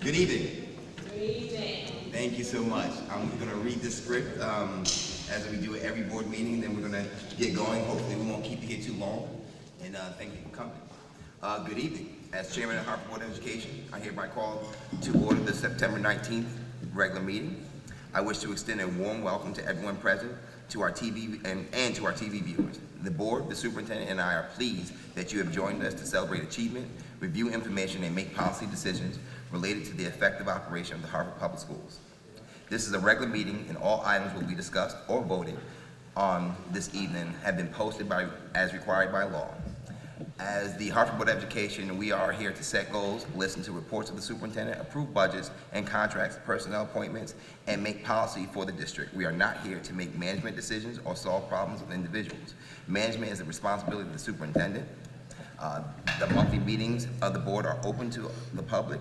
Good evening. Good evening. Thank you so much. I'm going to read the script as we do at every board meeting, then we're going to get going. Hopefully we won't keep you here too long. And thank you for coming. Good evening. As Chairman of the Hartford Board of Education, I hereby call to order the September 19th regular meeting. I wish to extend a warm welcome to everyone present, to our TV and to our TV viewers. The board, the superintendent, and I are pleased that you have joined us to celebrate achievement, review information, and make policy decisions related to the effective operation of the Hartford Public Schools. This is a regular meeting, and all items will be discussed or voted on this evening have been posted as required by law. As the Hartford Board of Education, we are here to set goals, listen to reports of the superintendent, approve budgets and contracts, personnel appointments, and make policy for the district. We are not here to make management decisions or solve problems of individuals. Management is the responsibility of the superintendent. The monthly meetings of the board are open to the public.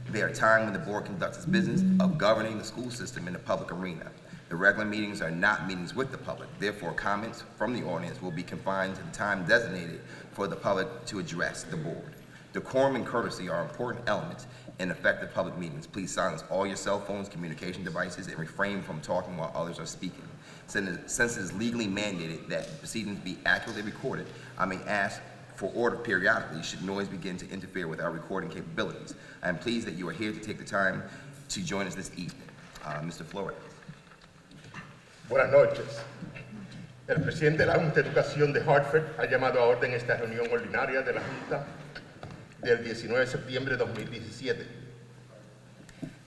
They are a time when the board conducts its business of governing the school system in the public arena. The regular meetings are not meetings with the public. Therefore, comments from the audience will be confined to the time designated for the public to address the board. Decorum and courtesy are important elements in effective public meetings. Please silence all your cell phones, communication devices, and refrain from talking while others are speaking. Since it is legally mandated that proceedings be accurately recorded, I may ask for order periodically should noise begin to interfere with our recording capabilities. I am pleased that you are here to take the time to join us this evening. Mr. Flores. Buenas noches. El presidente de la Junta de Educación de Hartford ha llamado a orden esta reunión ordinaria de la Junta del 19 de septiembre de 2017.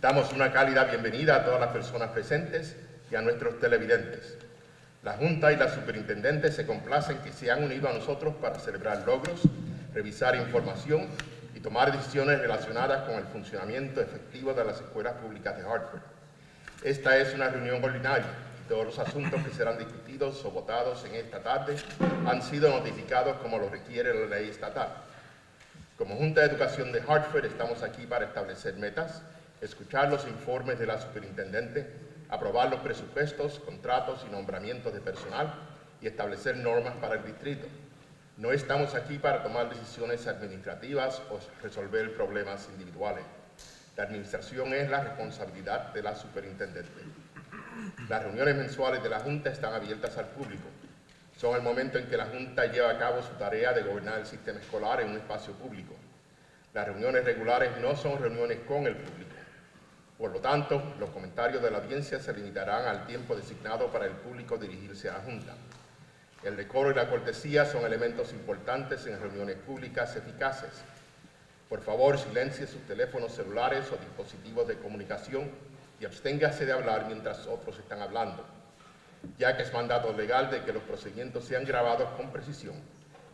Damos una cálida bienvenida a todas las personas presentes y a nuestros televidentes. La Junta y la Superintendente se complacen que se han unido a nosotros para celebrar logros, revisar información y tomar decisiones relacionadas con el funcionamiento efectivo de las escuelas públicas de Hartford. Esta es una reunión ordinaria. Todos los asuntos que serán discutidos o votados en esta tarde han sido notificados como lo requiere la ley estatal. Como Junta de Educación de Hartford estamos aquí para establecer metas, escuchar los informes de la superintendente, aprobar los presupuestos, contratos y nombramientos de personal y establecer normas para el distrito. No estamos aquí para tomar decisiones administrativas o resolver problemas individuales. La administración es la responsabilidad de la superintendente. Las reuniones mensuales de la Junta están abiertas al público. Son el momento en que la Junta lleva a cabo su tarea de gobernar el sistema escolar en un espacio público. Las reuniones regulares no son reuniones con el público. Por lo tanto, los comentarios de la audiencia se limitarán al tiempo designado para el público dirigirse a la Junta. El decoro y la cortesía son elementos importantes en reuniones públicas eficaces. Por favor, silencie sus teléfonos celulares o dispositivos de comunicación y absténgase de hablar mientras otros están hablando, ya que es mandato legal de que los procedimientos sean grabados con precisión.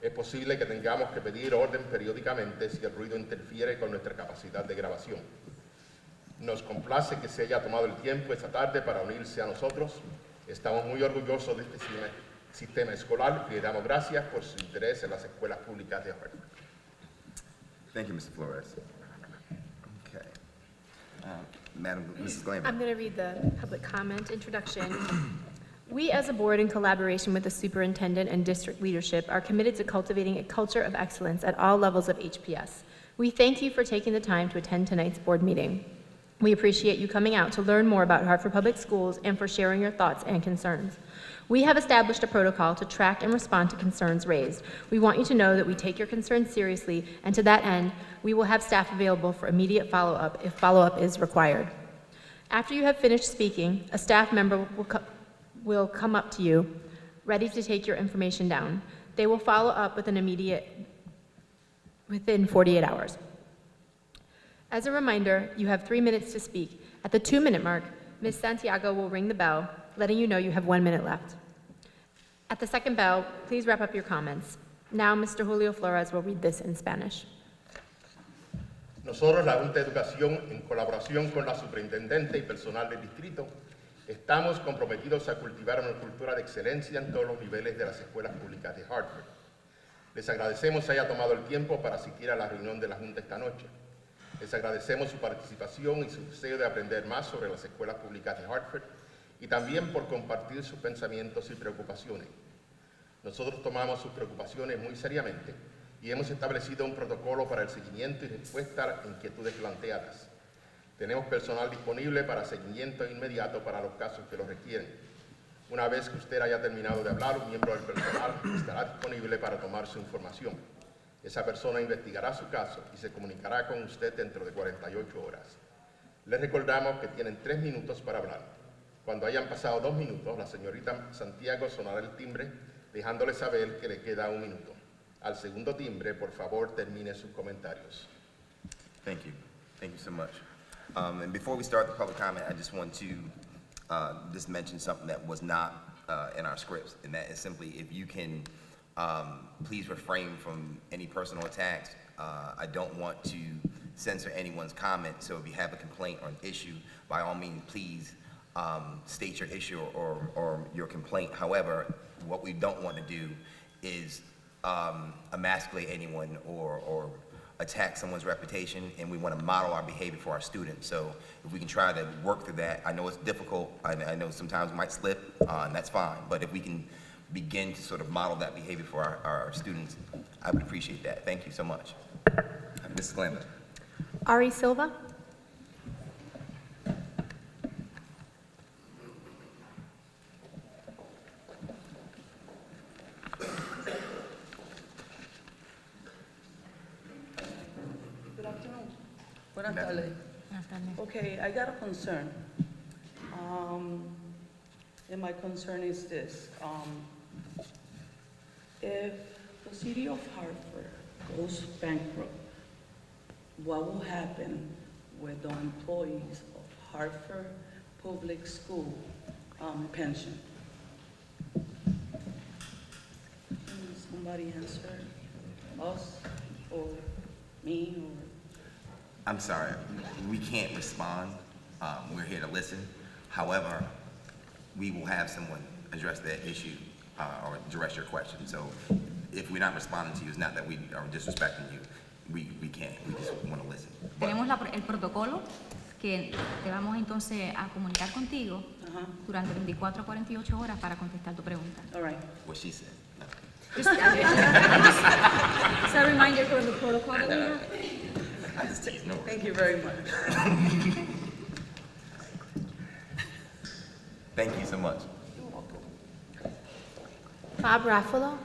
Es posible que tengamos que pedir orden periódicamente si el ruido interfiere con nuestra capacidad de grabación. Nos complace que se haya tomado el tiempo esta tarde para unirse a nosotros. Estamos muy orgullosos de este sistema escolar y le damos gracias por su interés en las escuelas públicas de Hartford. Thank you, Mr. Flores. Okay. Madam, Mrs. Glamer. I'm going to read the public comment introduction. We as a board, in collaboration with the superintendent and district leadership, are committed to cultivating a culture of excellence at all levels of HPS. We thank you for taking the time to attend tonight's board meeting. We appreciate you coming out to learn more about Hartford Public Schools and for sharing your thoughts and concerns. We have established a protocol to track and respond to concerns raised. We want you to know that we take your concerns seriously, and to that end, we will have staff available for immediate follow-up if follow-up is required. After you have finished speaking, a staff member will come up to you, ready to take your information down. They will follow up with within 48 hours. As a reminder, you have 3 minutes to speak. At the 2-minute mark, Ms. Santiago will ring the bell, letting you know you have 1 minute left. At the second bell, please wrap up your comments. Now, Mr. Julio Flores will read this in Spanish. Nosotros, la Junta de Educación, en colaboración con la superintendente y personal del distrito, estamos comprometidos a cultivar una cultura de excelencia en todos los niveles de las escuelas públicas de Hartford. Les agradecemos que haya tomado el tiempo para asistir a la reunión de la Junta esta noche. Les agradecemos su participación y su deseo de aprender más sobre las escuelas públicas de Hartford y también por compartir sus pensamientos y preocupaciones. Nosotros tomamos sus preocupaciones muy seriamente y hemos establecido un protocolo para el seguimiento y respuesta a inquietudes planteadas. Tenemos personal disponible para seguimiento inmediato para los casos que lo requieren. Una vez que usted haya terminado de hablar, un miembro del personal estará disponible para tomar su información. Esa persona investigará su caso y se comunicará con usted dentro de 48 horas. Les recordamos que tienen 3 minutos para hablar. Cuando hayan pasado 2 minutos, la señorita Santiago sonará el timbre, dejándole saber que le queda 1 minuto. Al segundo timbre, por favor, termine sus comentarios. Thank you. Thank you so much. And before we start the public comment, I just want to just mention something that was not in our scripts, and that is simply if you can please refrain from any personal attacks. I don't want to censor anyone's comment, so if you have a complaint or an issue, by all means, please state your issue or your complaint. However, what we don't want to do is emasculate anyone or attack someone's reputation, and we want to model our behavior for our students. So if we can try to work through that, I know it's difficult, I know sometimes we might slip, and that's fine, but if we can begin to sort of model that behavior for our students, I would appreciate that. Thank you so much. Mrs. Glander. Ari Silva. Buenas tardes. Okay, I got a concern. And my concern is this. If the city of Hartford goes bankrupt, what will happen with the employees of Hartford Public School pension? Can somebody answer us or me or? I'm sorry, we can't respond. We're here to listen. However, we will have someone address that issue or address your question. So if we're not responding to you, it's not that we are disrespecting you. We can't, we just want to listen. Tenemos el protocolo que te vamos entonces a comunicar contigo durante 24 a 48 horas para contestar tu pregunta. All right. What she said. No. It's a reminder for the protocol that we have. I just tease, no worries. Thank you very much. Thank you so much. Bob Raffalo.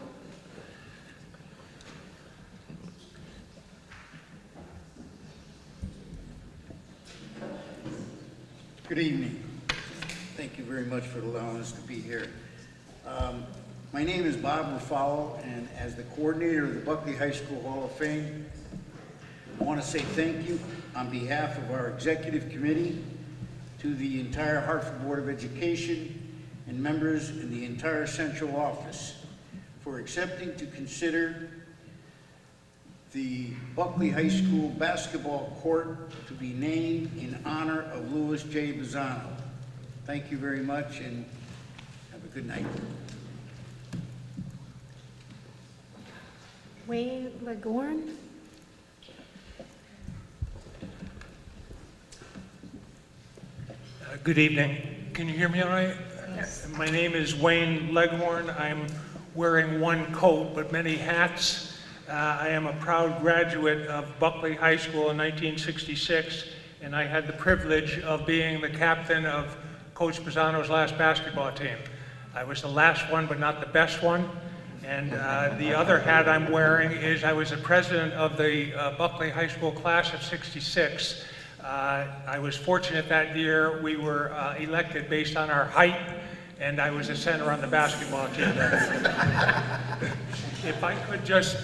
Good evening. Thank you very much for allowing us to be here. My name is Bob Raffalo, and as the coordinator of the Buckley High School Hall of Fame, I want to say thank you on behalf of our executive committee to the entire Hartford Board of Education and members in the entire central office for accepting to consider the Buckley High School basketball court to be named in honor of Louis J. Bazzano. Thank you very much and have a good night. Wayne Legorn. Good evening. Can you hear me all right? Yes. My name is Wayne Leghorn. I'm wearing one coat but many hats. I am a proud graduate of Buckley High School in 1966, and I had the privilege of being the captain of Coach Bazzano's last basketball team. I was the last one but not the best one. And the other hat I'm wearing is I was the president of the Buckley High School class of '66. I was fortunate that year we were elected based on our height, and I was the center on the basketball team. If I could just,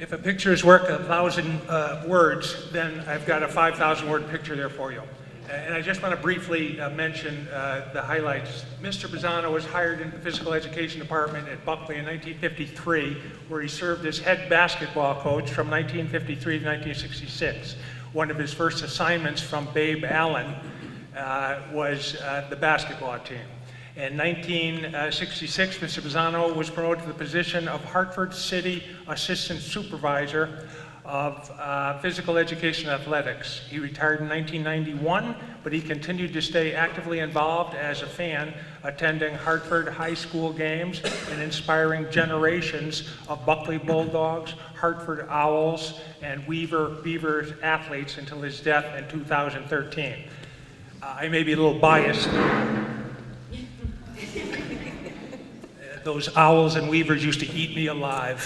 if a picture is worth 1,000 words, then I've got a 5,000 word picture there for you. And I just want to briefly mention the highlights. Mr. Bazzano was hired in the physical education department at Buckley in 1953, where he served as head basketball coach from 1953 to 1966. One of his first assignments from Babe Allen was the basketball team. In 1966, Mr. Bazzano was promoted to the position of Hartford City Assistant Supervisor of Physical Education Athletics. He retired in 1991, but he continued to stay actively involved as a fan attending Hartford High School games and inspiring generations of Buckley Bulldogs, Hartford Owls, and Beavers athletes until his death in 2013. I may be a little biased. Those owls and weavers used to eat me alive.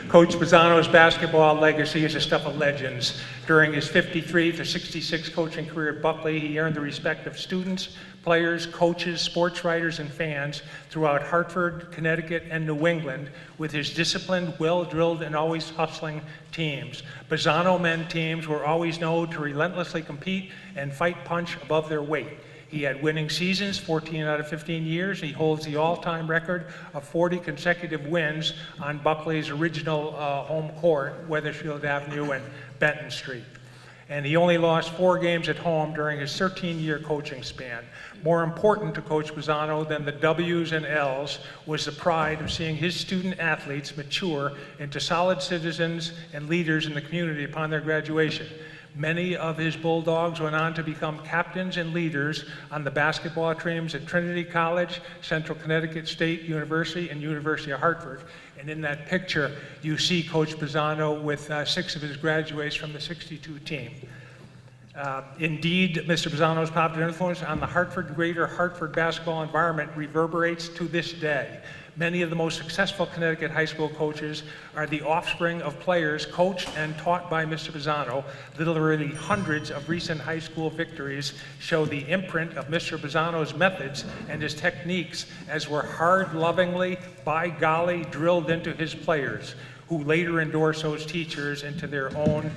Coach Pisano's basketball legacy is the stuff of legends. During his 53 to 66 coaching career at Buckley, he earned the respect of students, players, coaches, sports writers, and fans throughout Hartford, Connecticut, and New England with his disciplined, well-drilled, and always hustling teams. Pisano men teams were always known to relentlessly compete and fight punch above their weight. He had winning seasons, 14 out of 15 years. He holds the all-time record of 40 consecutive wins on Buckley's original home court, Wethersfield Avenue and Benton Street. And he only lost 4 games at home during his 13-year coaching span. More important to Coach Pisano than the W's and L's was the pride of seeing his student athletes mature into solid citizens and leaders in the community upon their graduation. Many of his Bulldogs went on to become captains and leaders on the basketball teams at Trinity College, Central Connecticut State University, and University of Hartford. And in that picture, you see Coach Pisano with 6 of his graduates from the '62 team. Indeed, Mr. Pisano's popular influence on the Hartford, greater Hartford basketball environment reverberates to this day. Many of the most successful Connecticut high school coaches are the offspring of players coached and taught by Mr. Pisano. Literally hundreds of recent high school victories show the imprint of Mr. Pisano's methods and his techniques, as were hard, lovingly, by golly, drilled into his players, who later endorsed those teachers into their own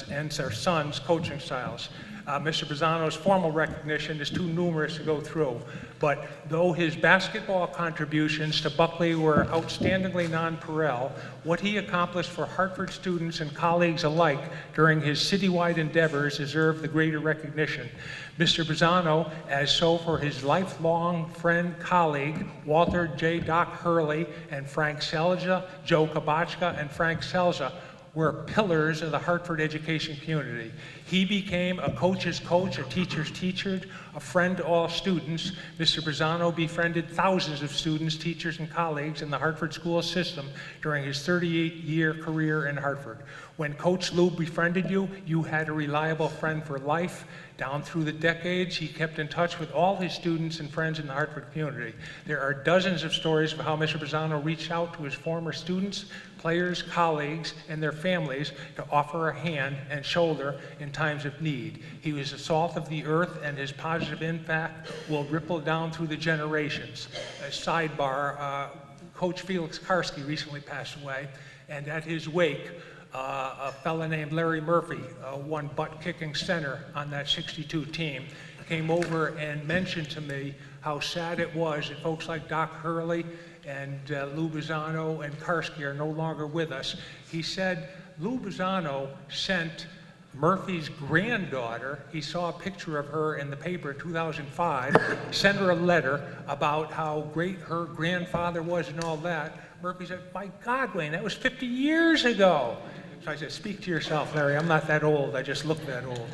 and their sons' coaching styles. Mr. Pisano's formal recognition is too numerous to go through, but though his basketball contributions to Buckley were outstandingly nonpareil, what he accomplished for Hartford students and colleagues alike during his citywide endeavors deserve the greater recognition. Mr. Pisano, as so for his lifelong friend, colleague, Walter J. Doc Hurley and Frank Selja, Joe Kabachka and Frank Selja, were pillars of the Hartford education community. He became a coach's coach, a teacher's teacher, a friend to all students. Mr. Pisano befriended thousands of students, teachers, and colleagues in the Hartford school system during his 38-year career in Hartford. When Coach Lou befriended you, you had a reliable friend for life. Down through the decades, he kept in touch with all his students and friends in the Hartford community. There are dozens of stories of how Mr. Pisano reached out to his former students, players, colleagues, and their families to offer a hand and shoulder in times of need. He was the salt of the earth, and his positive impact will ripple down through the generations. A sidebar, Coach Felix Karski recently passed away, and at his wake, a fella named Larry Murphy, one butt-kicking center on that '62 team, came over and mentioned to me how sad it was that folks like Doc Hurley and Lou Pisano and Karski are no longer with us. He said Lou Pisano sent Murphy's granddaughter, he saw a picture of her in the paper in 2005, sent her a letter about how great her grandfather was and all that. Murphy said, "My God, Wayne, that was 50 years ago." So I said, "Speak to yourself, Larry. I'm not that old. I just look that old."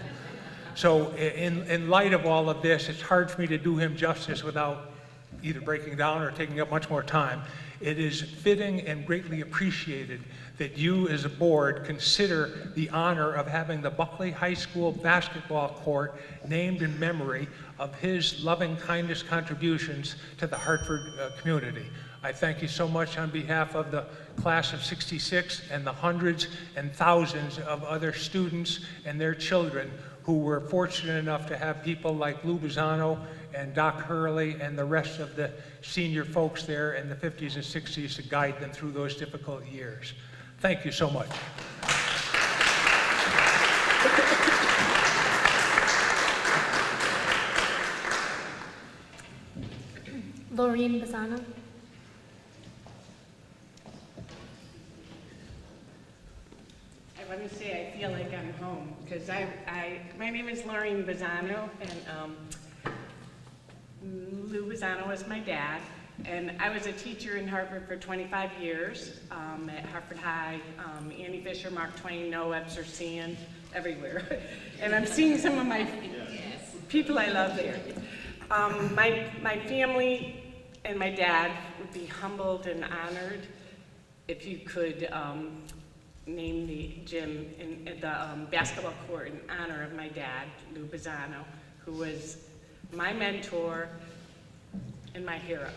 So in light of all of this, it's hard for me to do him justice without either breaking down or taking up much more time. It is fitting and greatly appreciated that you as a board consider the honor of having the Buckley High School basketball court named in memory of his loving kindness contributions to the Hartford community. I thank you so much on behalf of the class of '66 and the hundreds and thousands of other students and their children who were fortunate enough to have people like Lou Pisano and Doc Hurley and the rest of the senior folks there in the 50s and 60s to guide them through those difficult years. Thank you so much. Laureen Pisano. I want to say I feel like I'm home because my name is Laureen Pisano, and Lou Pisano was my dad, and I was a teacher in Hartford for 25 years at Hartford High. Annie Fisher, Mark Twain, Noah Webster Sand, everywhere. And I'm seeing some of my people I love there. My family and my dad would be humbled and honored if you could name the gym in the basketball court in honor of my dad, Lou Bazzano, who was my mentor and my hero.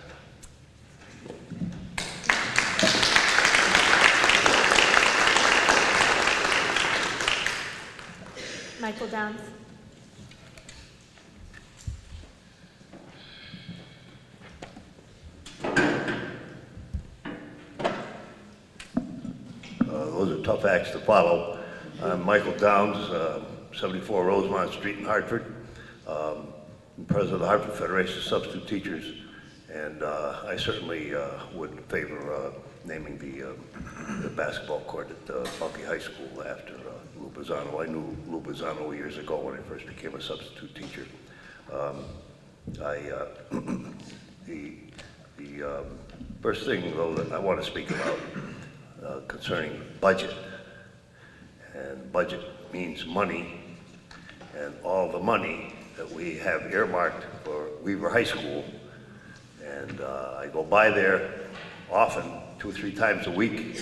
Michael Downs. Those are tough acts to follow. I'm Michael Downs, 74 Rosemont Street in Hartford. I'm president of the Hartford Federation of Substitute Teachers, and I certainly would favor naming the basketball court at Buckley High School after Lou Bazzano. I knew Lou Bazzano years ago when I first became a substitute teacher. The first thing, though, that I want to speak about concerning budget, and budget means money, and all the money that we have earmarked for Weaver High School, and I go by there often, 2 or 3 times a week,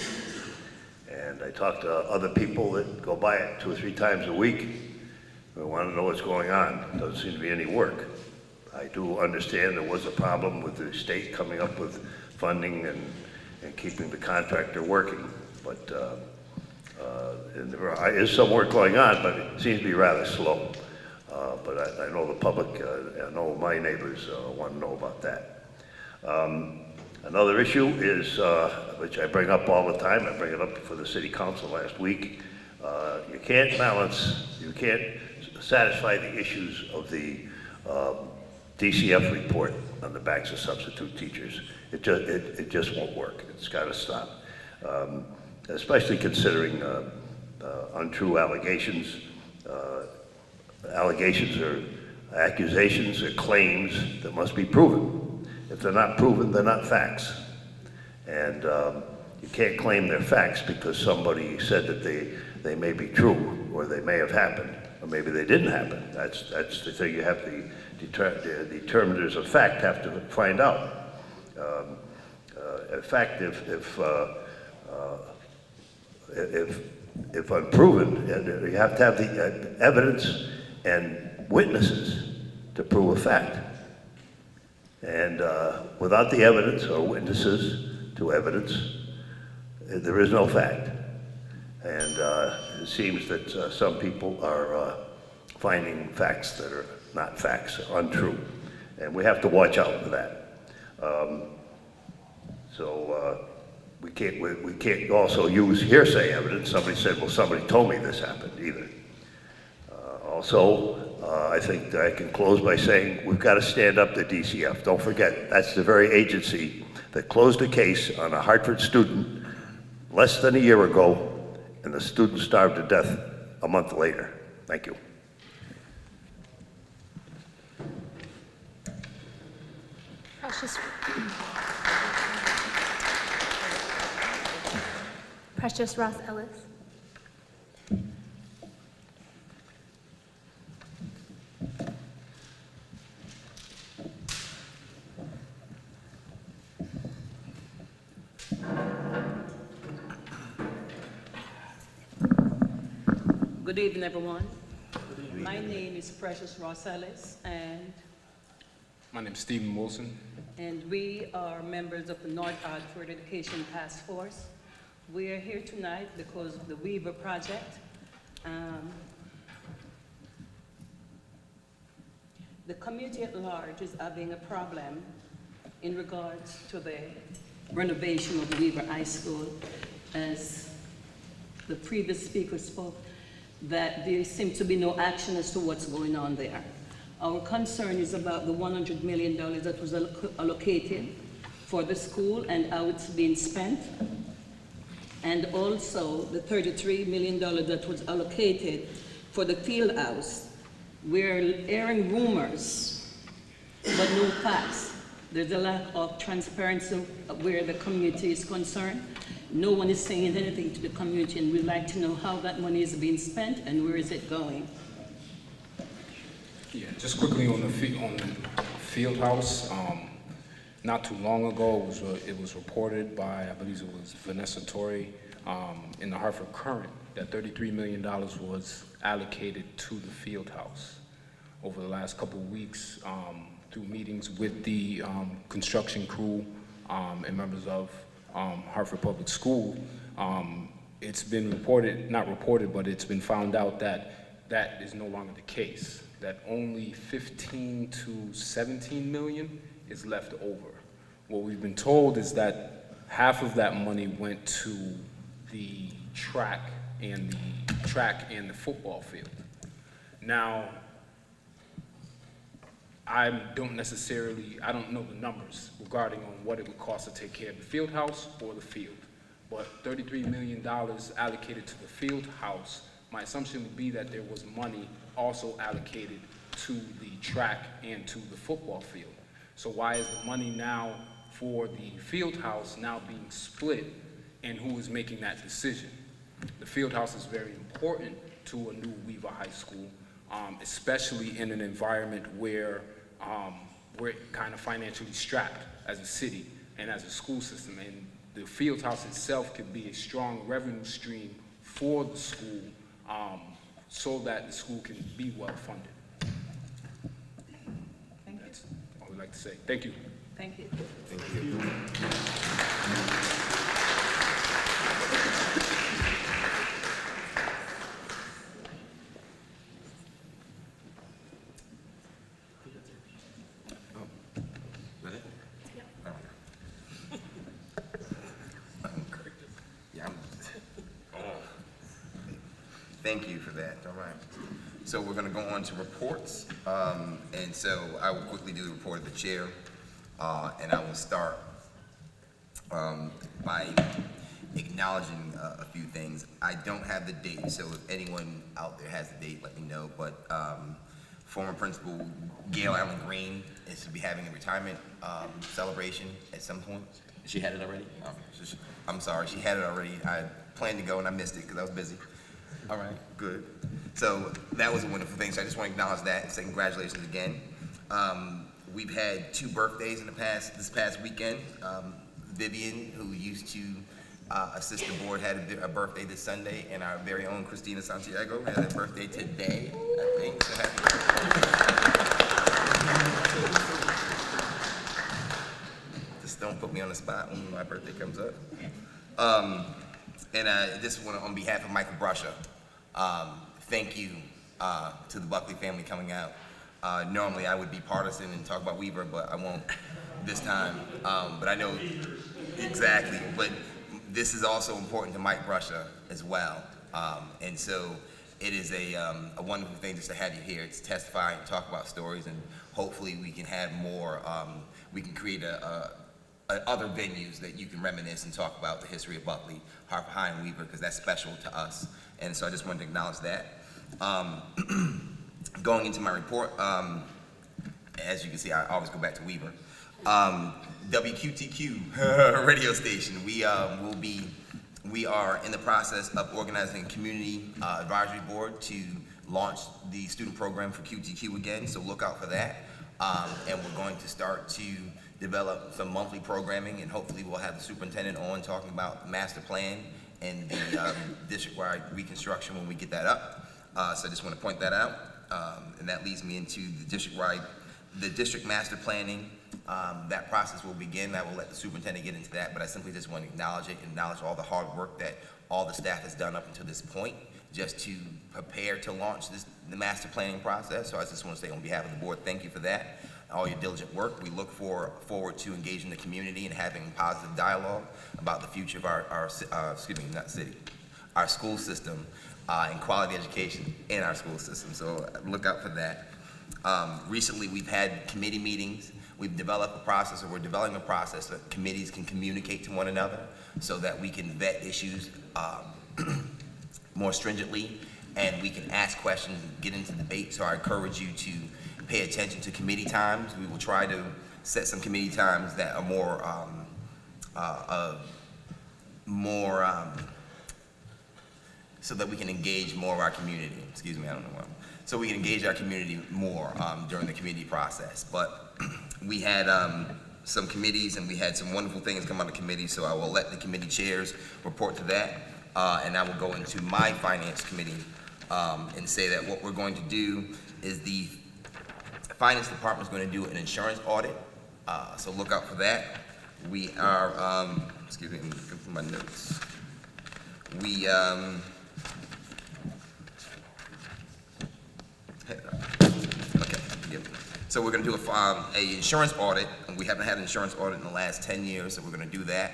and I talk to other people that go by it 2 or 3 times a week. They want to know what's going on. Doesn't seem to be any work. I do understand there was a problem with the state coming up with funding and keeping the contractor working, but and there is some work going on, but it seems to be rather slow. But I know the public, I know my neighbors want to know about that. Another issue is, which I bring up all the time, I bring it up for the city council last week, you can't satisfy the issues of the DCF report on the backs of substitute teachers. It just won't work. It's got to stop. Especially considering untrue allegations. Allegations are accusations or claims that must be proven. If they're not proven, they're not facts. And you can't claim they're facts because somebody said that they may be true, or they may have happened, or maybe they didn't happen. That's the thing you have to the determiners of fact have to find out. In fact, if unproven, you have to have the evidence and witnesses to prove a fact. And without the evidence or witnesses to evidence, there is no fact. And it seems that some people are finding facts that are not facts, untrue. And we have to watch out for that. We can't also use hearsay evidence. Somebody said, well, somebody told me this happened, either. I think that I can close by saying we've got to stand up to DCF. Don't forget, that's the very agency that closed a case on a Hartford student less than a year ago, and the student starved to death a month later. Thank you. Precious Ross Ellis. Good evening, everyone. My name is Precious Ross Ellis, and my name is Stephen Wilson. And we are members of the North Hartford Education Task Force. We are here tonight because of the Weaver Project. The community at large is having a problem in regards to the renovation of Weaver High School. As the previous speaker spoke, that there seems to be no action as to what's going on there. Our concern is about the $100 million that was allocated for the school and how it's being spent, and also the $33 million that was allocated for the field house. We're hearing rumors, but no facts, There's a lack of transparency where the community is concerned. No one is saying anything to the community, and we'd like to know how that money is being spent and where is it going. Yeah, just quickly on the field house. Not too long ago, it was reported by, I believe it was Vanessa Torrey, in the Hartford Current, that $33 million was allocated to the field house. Over the last couple of weeks, through meetings with the construction crew and members of Hartford Public School, it's been reported, not reported, but it's been found out that that is no longer the case, that only 15 to 17 million is left over. What we've been told is that half of that money went to the track and the football field. Now, I don't know the numbers regarding on what it would cost to take care of the field house or the field. But $33 million allocated to the field house, my assumption would be that there was money also allocated to the track and to the football field. So why is the money now for the field house now being split, and who is making that decision? The field house is very important to a new Weaver High School, especially in an environment where we're kind of financially strapped as a city and as a school system. And the field house itself could be a strong revenue stream for the school, so that the school can be well funded. Thank you. That's all we'd like to say. Thank you. Thank you. Thank you. Thank you for that. All right. So we're going to go on to reports. And so I will quickly do the report of the chair. And I will start by acknowledging a few things. I don't have the date, so if anyone out there has the date, let me know. But former principal Gail Allen Green is to be having a retirement celebration at some point. She had it already? I'm sorry, she had it already. I planned to go and I missed it because I was busy. All right, good. So that was a wonderful thing. So I just want to acknowledge that and say congratulations again. We've had 2 birthdays in this past weekend. Vivian, who used to assist the board, had a birthday this Sunday, and our very own Christina Santiago had a birthday today, I think. So happy birthday. Just don't put me on the spot when my birthday comes up. And I just want to, on behalf of Michael Brusha, thank you to the Buckley family coming out. Normally I would be partisan and talk about Weaver, but I won't this time. But I know exactly. But this is also important to Mike Brusha as well. And so it is a wonderful thing just to have you here to testify and talk about stories, and hopefully we can have more, we can create other venues that you can reminisce and talk about the history of Buckley, Hartford High, and Weaver, because that's special to us. And so I just wanted to acknowledge that. Going into my report, as you can see, I always go back to Weaver. WQTQ radio station. We are in the process of organizing a community advisory board to launch the student program for QTQ again. So look out for that. And we're going to start to develop some monthly programming, and hopefully we'll have the superintendent on talking about the master plan and the district-wide reconstruction when we get that up. So I just want to point that out. And that leads me into the district master planning. That process will begin. I will let the superintendent get into that, but I simply just want to acknowledge it, acknowledge all the hard work that all the staff has done up until this point, just to prepare to launch the master planning process. So I just want to say on behalf of the board, thank you for that. All your diligent work. We look forward to engaging the community and having positive dialogue about the future of our school system and quality education in our school system. So look out for that. Recently, we've had committee meetings. We've developed a process, or we're developing a process that committees can communicate to one another so that we can vet issues more stringently, and we can ask questions and get into debate. So I encourage you to pay attention to committee times. We will try to set some committee times that are more so that we can engage more of our community. Excuse me, I don't know why. So we can engage our community more during the committee process. But we had some committees and we had some wonderful things come out of committee, so I will let the committee chairs report to that. And I will go into my finance committee and say that what we're going to do is the finance department is going to do an insurance audit. So look out for that. We are, excuse me, I'm looking for my notes. We, okay, forgive me. So we're going to do a insurance audit, and we haven't had an insurance audit in the last 10 years, so we're going to do that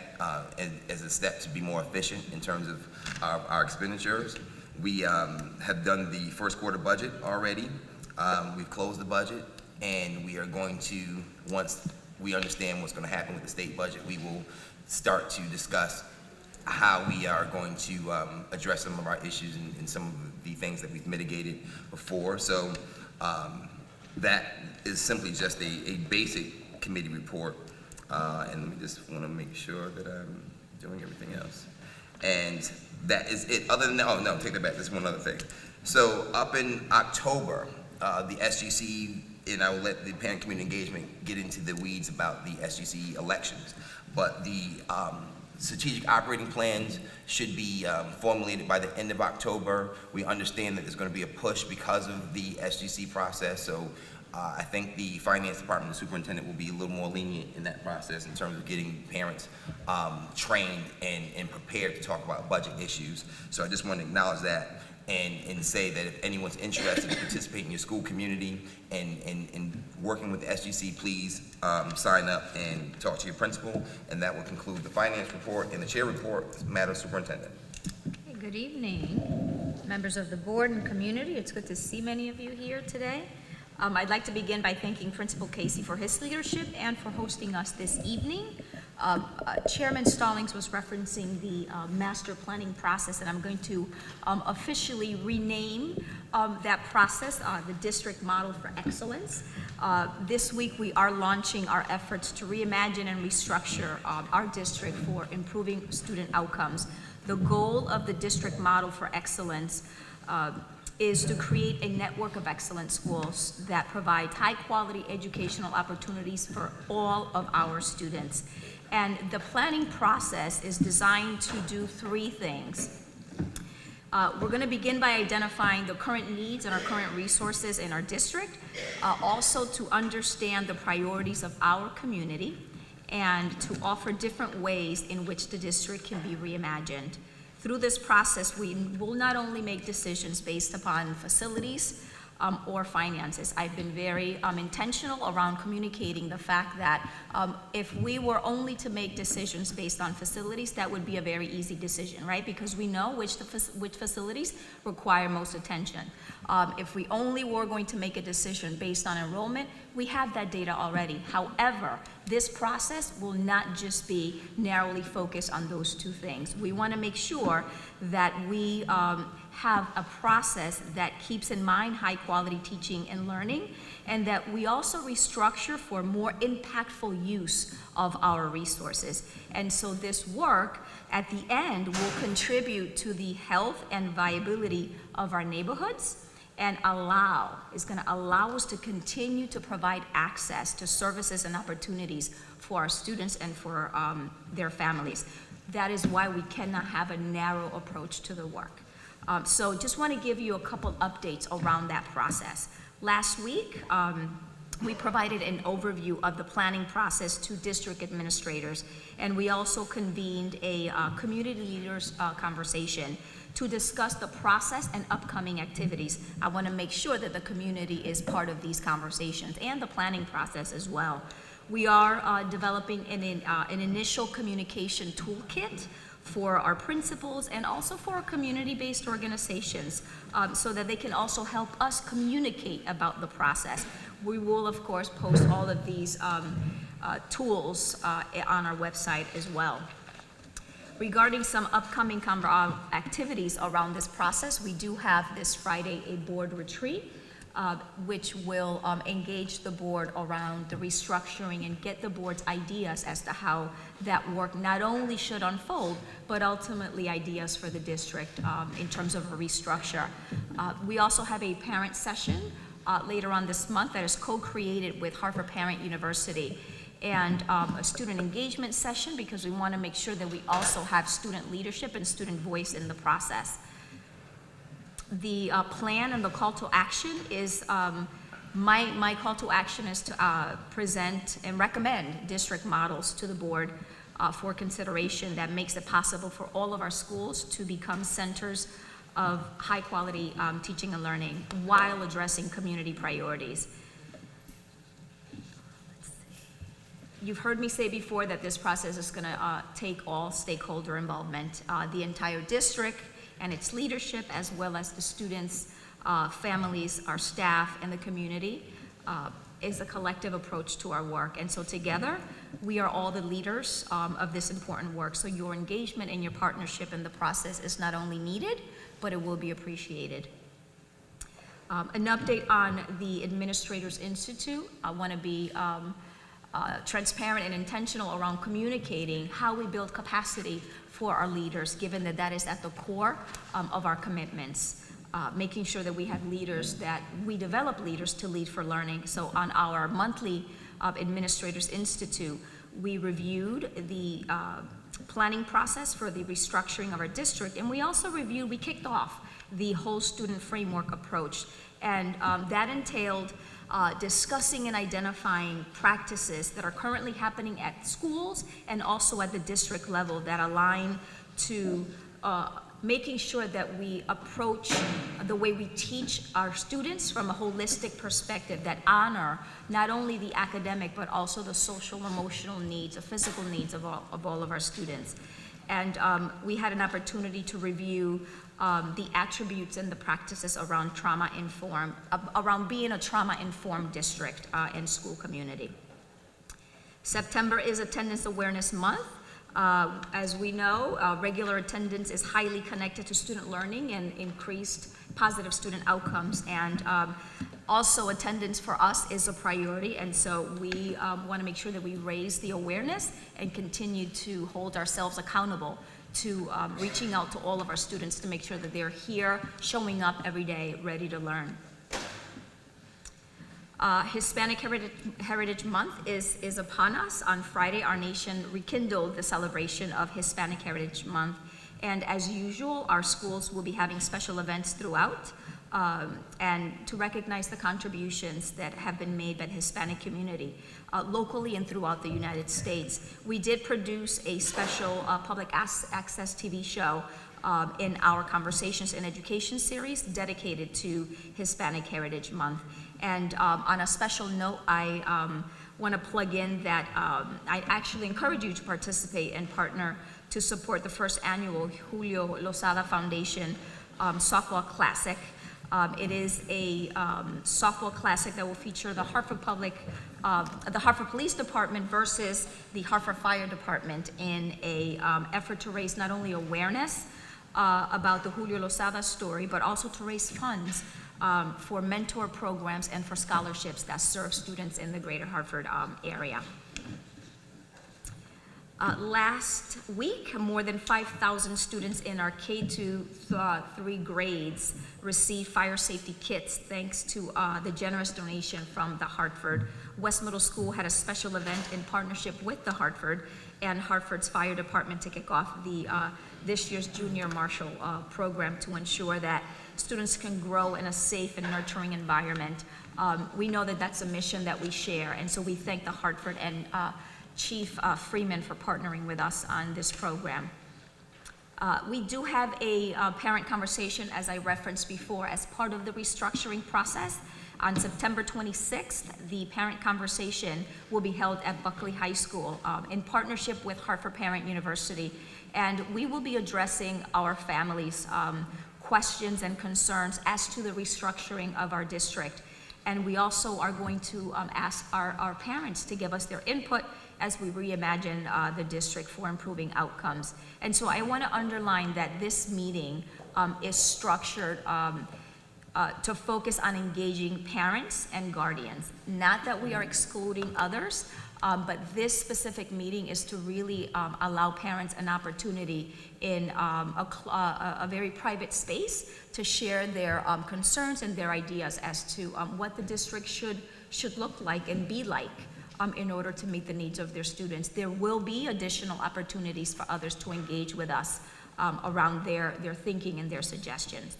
as a step to be more efficient in terms of our expenditures. We have done the first quarter budget already. We've closed the budget, and we are going to, once we understand what's going to happen with the state budget, we will start to discuss how we are going to address some of our issues and some of the things that we've mitigated before. So that is simply just a basic committee report. And we just want to make sure that I'm doing everything else. And that is it. Other than that, oh no, take that back. There's one other thing. So up in October, the SGC, and I will let the parent community engagement get into the weeds about the SGC elections, but the strategic operating plans should be formulated by the end of October. We understand that there's going to be a push because of the SGC process, so I think the finance department, the superintendent, will be a little more lenient in that process in terms of getting parents trained and prepared to talk about budget issues. So I just want to acknowledge that and say that if anyone's interested in participating in your school community and working with the SGC, please sign up and talk to your principal, and that will conclude the finance report and the chair report. Madam Superintendent. Okay, good evening, members of the board and community. It's good to see many of you here today. I'd like to begin by thanking Principal Casey for his leadership and for hosting us this evening. Chairman Stallings was referencing the master planning process, and I'm going to officially rename that process the District Model for Excellence. This week we are launching our efforts to reimagine and restructure our district for improving student outcomes. The goal of the District Model for Excellence is to create a network of excellent schools that provide high-quality educational opportunities for all of our students. And the planning process is designed to do three things. We're going to begin by identifying the current needs and our current resources in our district, also to understand the priorities of our community, and to offer different ways in which the district can be reimagined. Through this process, we will not only make decisions based upon facilities or finances. I've been very intentional around communicating the fact that if we were only to make decisions based on facilities, that would be a very easy decision, right? Because we know which facilities require most attention. If we only were going to make a decision based on enrollment, we have that data already. However, this process will not just be narrowly focused on those two things. We want to make sure that we have a process that keeps in mind high quality teaching and learning, and that we also restructure for more impactful use of our resources. And so this work at the end will contribute to the health and viability of our neighborhoods, and is going to allow us to continue to provide access to services and opportunities for our students and for their families. That is why we cannot have a narrow approach to the work. So just want to give you a couple updates around that process. Last week, we provided an overview of the planning process to district administrators, and we also convened a community leaders conversation to discuss the process and upcoming activities. I want to make sure that the community is part of these conversations and the planning process as well. We are developing an initial communication toolkit for our principals and also for our community-based organizations so that they can also help us communicate about the process. We will, of course, post all of these tools on our website as well. Regarding some upcoming activities around this process, we do have this Friday a board retreat. which will engage the board around the restructuring and get the board's ideas as to how that work not only should unfold, but ultimately ideas for the district in terms of a restructure. We also have a parent session later on this month that is co-created with Hartford Parent University, and a student engagement session because we want to make sure that we also have student leadership and student voice in the process. The plan and the call to action is, my call to action is to present and recommend district models to the board for consideration that makes it possible for all of our schools to become centers of high quality teaching and learning while addressing community priorities. You've heard me say before that this process is going to take all stakeholder involvement, the entire district and its leadership, as well as the students, families, our staff, and the community, is a collective approach to our work. And so together, we are all the leaders of this important work. So your engagement and your partnership in the process is not only needed, but it will be appreciated. An update on the Administrators Institute. I want to be transparent and intentional around communicating how we build capacity for our leaders, given that that is at the core of our commitments. Making sure that we have leaders, that we develop leaders to lead for learning. So on our monthly Administrators Institute, we reviewed the planning process for the restructuring of our district, and we kicked off the whole student framework approach. And that entailed discussing and identifying practices that are currently happening at schools and also at the district level that align to making sure that we approach the way we teach our students from a holistic perspective that honor not only the academic but also the social, emotional needs, the physical needs of all of our students. And we had an opportunity to review the attributes and the practices around around being a trauma-informed district and school community. September is Attendance Awareness Month. As we know, regular attendance is highly connected to student learning and increased positive student outcomes. And also attendance for us is a priority, and so we want to make sure that we raise the awareness and continue to hold ourselves accountable to reaching out to all of our students to make sure that they're here, showing up every day, ready to learn. Hispanic Heritage Month is upon us. On Friday, our nation rekindled the celebration of Hispanic Heritage Month. And as usual, our schools will be having special events throughout and to recognize the contributions that have been made by the Hispanic community locally and throughout the United States. We did produce a special public access TV show in our Conversations in Education series dedicated to Hispanic Heritage Month. And on a special note, I want to plug in that I actually encourage you to participate and partner to support the first annual Julio Lozada Foundation Softball Classic. It is a softball classic that will feature the Hartford Police Department versus the Hartford Fire Department in a effort to raise not only awareness about the Julio Lozada story, but also to raise funds for mentor programs and for scholarships that serve students in the greater Hartford area. Last week, more than 5,000 students in our K-3 grades received fire safety kits thanks to the generous donation from the Hartford. West Middle School had a special event in partnership with the Hartford and Hartford's fire department to kick off the this year's Junior Marshal program to ensure that students can grow in a safe and nurturing environment. We know that that's a mission that we share, and so we thank the Hartford and Chief Freeman for partnering with us on this program. We do have a parent conversation, as I referenced before, as part of the restructuring process. On September 26th, the parent conversation will be held at Buckley High School in partnership with Hartford Parent University, and we will be addressing our families' questions and concerns as to the restructuring of our district. And we also are going to ask our parents to give us their input as we reimagine the district for improving outcomes. And so I want to underline that this meeting is structured to focus on engaging parents and guardians. Not that we are excluding others, but this specific meeting is to really allow parents an opportunity in a very private space to share their concerns and their ideas as to what the district should look like and be like in order to meet the needs of their students. There will be additional opportunities for others to engage with us around their thinking and their suggestions.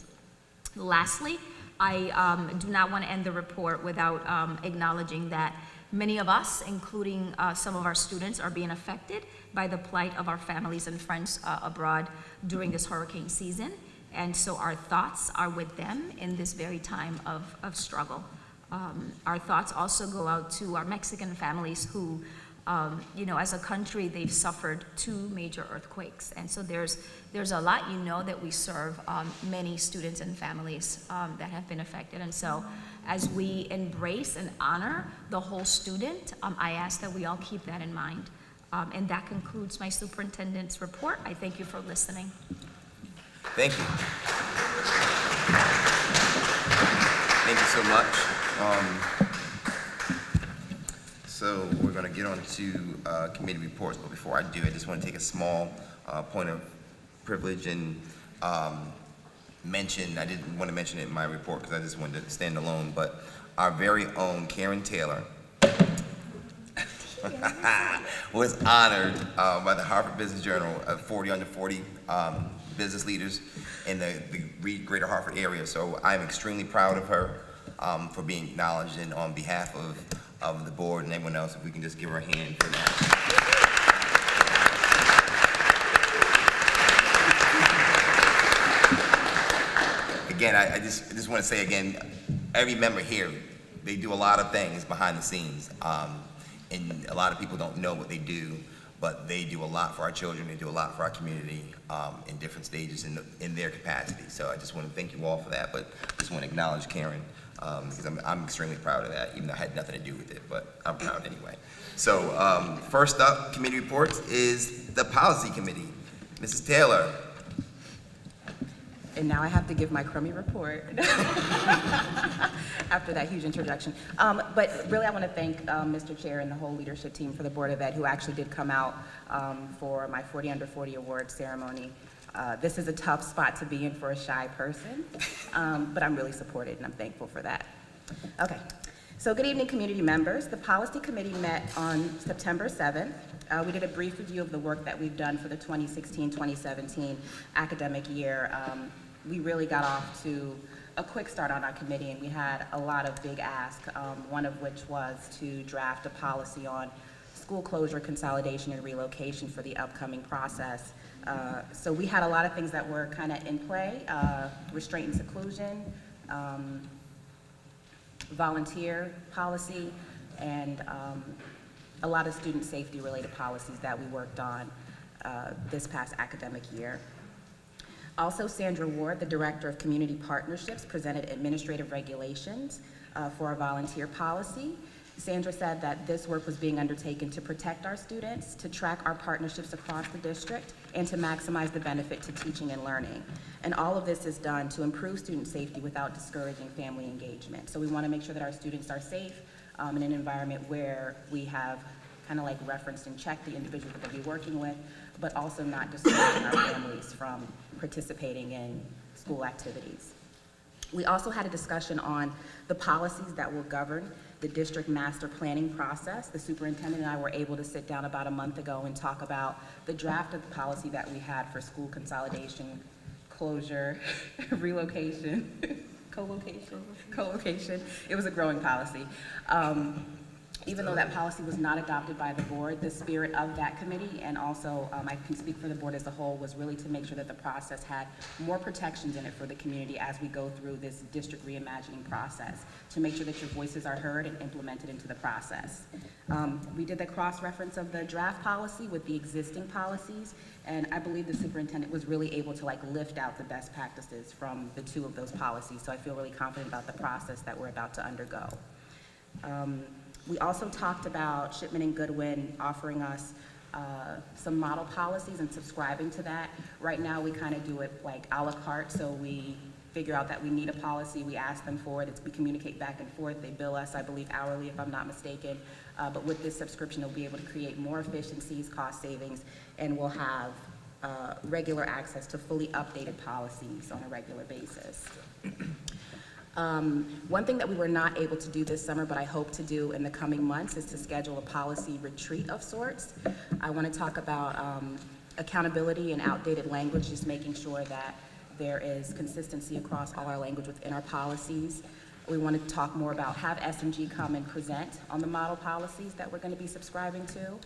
Lastly, I do not want to end the report without acknowledging that many of us, including some of our students, are being affected by the plight of our families and friends abroad during this hurricane season. And so our thoughts are with them in this very time of struggle. Our thoughts also go out to our Mexican families who, as a country, they've suffered 2 major earthquakes. And so there's a lot, that we serve many students and families that have been affected. And so as we embrace and honor the whole student, I ask that we all keep that in mind. And that concludes my superintendent's report. I thank you for listening. Thank you. Thank you so much. So we're going to get on to committee reports, but before I do, I just want to take a small point of privilege and mention, I didn't want to mention it in my report because I just wanted to stand alone, but our very own Karen Taylor was honored by the Hartford Business Journal of 40 under 40 business leaders in the greater Hartford area. So I'm extremely proud of her for being acknowledged, and on behalf of the board and everyone else, if we can just give her a hand for that. Again, I just want to say again, every member here, they do a lot of things behind the scenes, and a lot of people don't know what they do, but they do a lot for our children, they do a lot for our community in different stages in their capacity. So I just want to thank you all for that, but I just want to acknowledge Karen, because I'm extremely proud of that, even though I had nothing to do with it, but I'm proud anyway. So first up, committee reports, is the policy committee. Mrs. Taylor. And now I have to give my crummy report after that huge introduction. But really I want to thank Mr. Chair and the whole leadership team for the Board of Ed who actually did come out for my 40 under 40 award ceremony. This is a tough spot to be in for a shy person, but I'm really supported and I'm thankful for that. Okay, so good evening community members. The policy committee met on September 7th. We did a brief review of the work that we've done for the 2016-2017 academic year. We really got off to a quick start on our committee, and we had a lot of big asks, one of which was to draft a policy on school closure, consolidation, and relocation for the upcoming process. So we had a lot of things that were kind of in play, restraint and seclusion, volunteer policy, and a lot of student safety related policies that we worked on this past academic year. Also, Sandra Ward, the Director of Community Partnerships, presented administrative regulations for our volunteer policy. Sandra said that this work was being undertaken to protect our students, to track our partnerships across the district, and to maximize the benefit to teaching and learning. And all of this is done to improve student safety without discouraging family engagement. So we want to make sure that our students are safe in an environment where we have kind of like referenced and checked the individuals that we'll be working with, but also not discouraging our families from participating in school activities. We also had a discussion on the policies that will govern the district master planning process. The superintendent and I were able to sit down about a month ago and talk about the draft of the policy that we had for school consolidation, closure, relocation, co-location. It was a growing policy. Even though that policy was not adopted by the board, the spirit of that committee, and also I can speak for the board as a whole, was really to make sure that the process had more protections in it for the community as we go through this district reimagining process, to make sure that your voices are heard and implemented into the process. We did the cross-reference of the draft policy with the existing policies, and I believe the superintendent was really able to lift out the best practices from the 2 of those policies, so I feel really confident about the process that we're about to undergo. We also talked about Shipman and Goodwin offering us some model policies and subscribing to that. Right now we kind of do it like a la carte, so we figure out that we need a policy, we ask them for it, we communicate back and forth, they bill us, I believe, hourly if I'm not mistaken. But with this subscription, they'll be able to create more efficiencies, cost savings, and we'll have regular access to fully updated policies on a regular basis. One thing that we were not able to do this summer, but I hope to do in the coming months, is to schedule a policy retreat of sorts. I want to talk about accountability and outdated language, just making sure that there is consistency across all our language within our policies. We want to talk more about, have S&G come and present on the model policies that we're going to be subscribing to.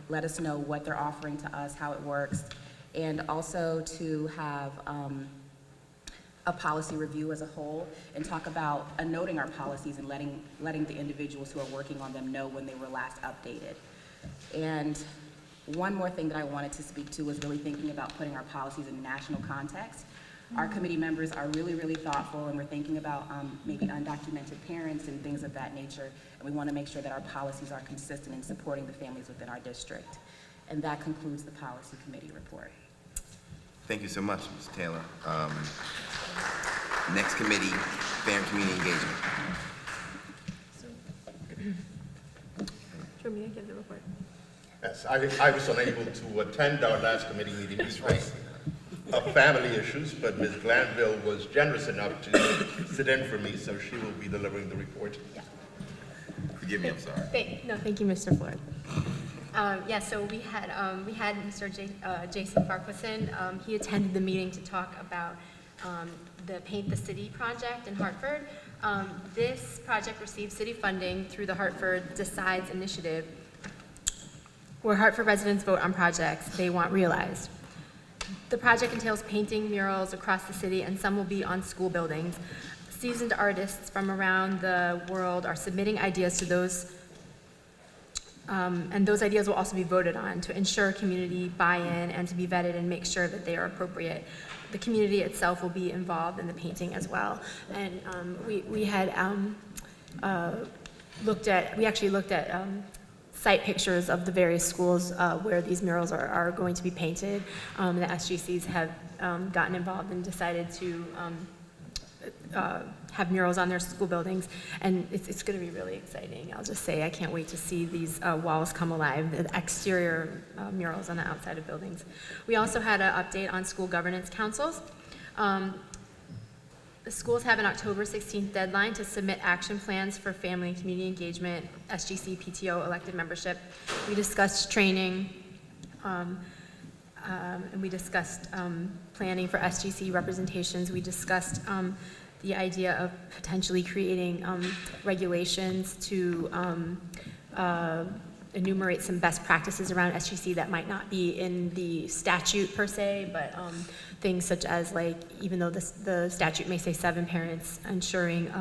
Let us know what they're offering to us, how it works, and also to have a policy review as a whole and talk about noting our policies and letting the individuals who are working on them know when they were last updated. And one more thing that I wanted to speak to was really thinking about putting our policies in national context. Our committee members are really, really thoughtful, and we're thinking about maybe undocumented parents and things of that nature, and we want to make sure that our policies are consistent in supporting the families within our district. And that concludes the policy committee report. Thank you so much, Ms. Taylor. Next committee, Fair and Community Engagement. Do you want me to give the report? Yes, I was unable to attend our last committee meeting because of family issues, but Ms. Glanville was generous enough to sit in for me, so she will be delivering the report. Yeah. Forgive me, I'm sorry. Thank you, Mr. Floyd. So we had Mr. Jason Farquharson. He attended the meeting to talk about the Paint the City project in Hartford. This project received city funding through the Hartford Decides initiative, where Hartford residents vote on projects they want realized. The project entails painting murals across the city, and some will be on school buildings. Seasoned artists from around the world are submitting ideas to those, and those ideas will also be voted on to ensure community buy-in and to be vetted and make sure that they are appropriate. The community itself will be involved in the painting as well. And we actually looked at site pictures of the various schools where these murals are going to be painted. The SGCs have gotten involved and decided to have murals on their school buildings, and it's going to be really exciting. I'll just say I can't wait to see these walls come alive, the exterior murals on the outside of buildings. We also had an update on school governance councils. The schools have an October 16th deadline to submit action plans for family and community engagement, SGC, PTO, elected membership. We discussed training, and we discussed planning for SGC representations. We discussed the idea of potentially creating regulations to enumerate some best practices around SGC that might not be in the statute per se, but things such as, like, even though the statute may say 7 parents, ensuring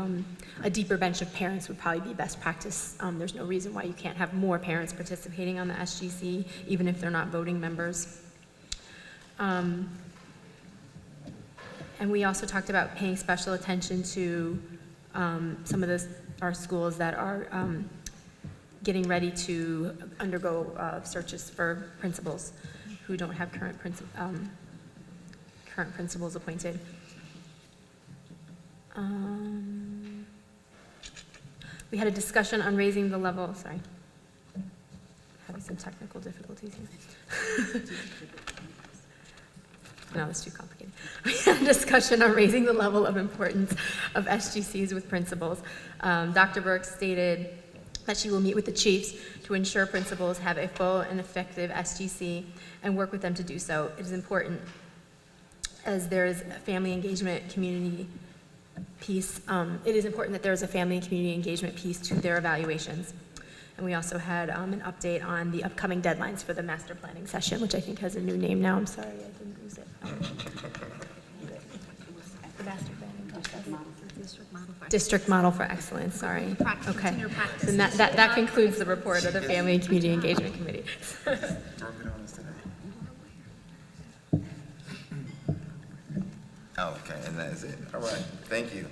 a deeper bench of parents would probably be best practice. There's no reason why you can't have more parents participating on the SGC, even if they're not voting members. And we also talked about paying special attention to some of our schools that are getting ready to undergo searches for principals who don't have current principals appointed. We had a discussion on raising the level, sorry, having some technical difficulties here. No, it's too complicated. We had a discussion on raising the level of importance of SGCs with principals. Dr. Burke stated that she will meet with the chiefs to ensure principals have a full and effective SGC and work with them to do so. It is important, as there is a family engagement community piece. It is important that there is a family and community engagement piece to their evaluations. And we also had an update on the upcoming deadlines for the master planning session, which I think has a new name now. I'm sorry, I didn't use it. The master planning District Model for Excellence, sorry. Okay. And that concludes the report of the Family and Community Engagement Committee. Oh, okay, and that is it. All right, thank you.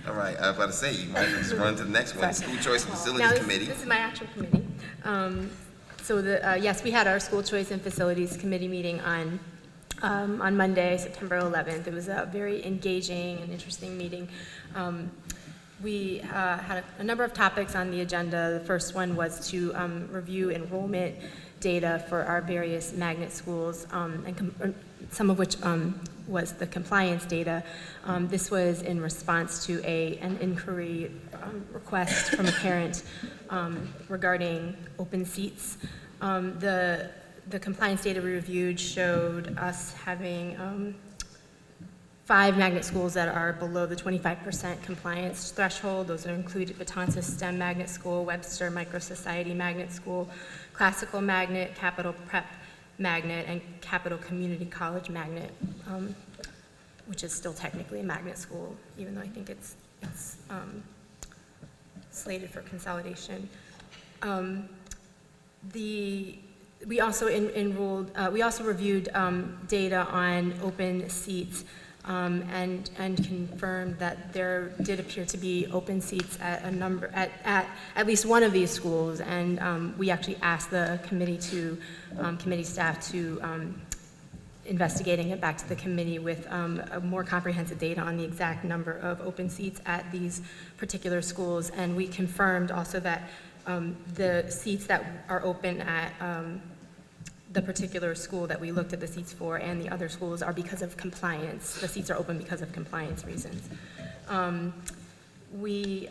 All right, I was about to say, you might just run to the next one, School Choice and Facilities Committee. This is my actual committee. Yes, we had our School Choice and Facilities Committee meeting on on Monday, September 11th. It was a very engaging and interesting meeting. We had a number of topics on the agenda. The first one was to review enrollment data for our various magnet schools, and some of which was the compliance data. This was in response to an inquiry request from a parent regarding open seats. The compliance data we reviewed showed us having 5 magnet schools that are below the 25% compliance threshold. Those are included Betances STEM Magnet School, Webster Micro Society Magnet School, Classical Magnet, Capital Prep Magnet, and Capital Community College Magnet, which is still technically a magnet school, even though I think it's slated for consolidation. We also reviewed data on open seats and confirmed that there did appear to be open seats at a number at least one of these schools, and we actually asked the committee staff to investigate and get back to the committee with a more comprehensive data on the exact number of open seats at these particular schools, and we confirmed also that the seats that are open at the particular school that we looked at the seats for and the other schools are because of compliance. The seats are open because of compliance reasons. We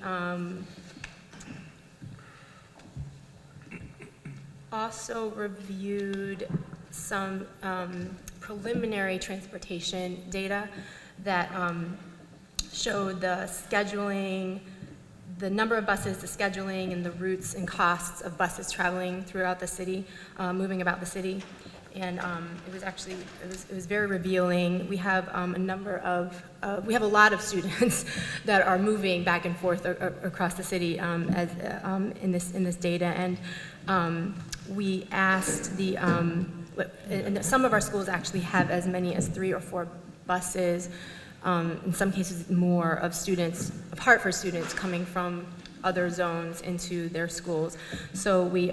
also reviewed some preliminary transportation data that showed the scheduling, the number of buses, the scheduling, and the routes and costs of buses traveling throughout the city, moving about the city. And it was very revealing. We have we have a lot of students that are moving back and forth across the city in this data. And we asked and some of our schools actually have as many as 3 or 4 buses, in some cases more, of Hartford students coming from other zones into their schools. So we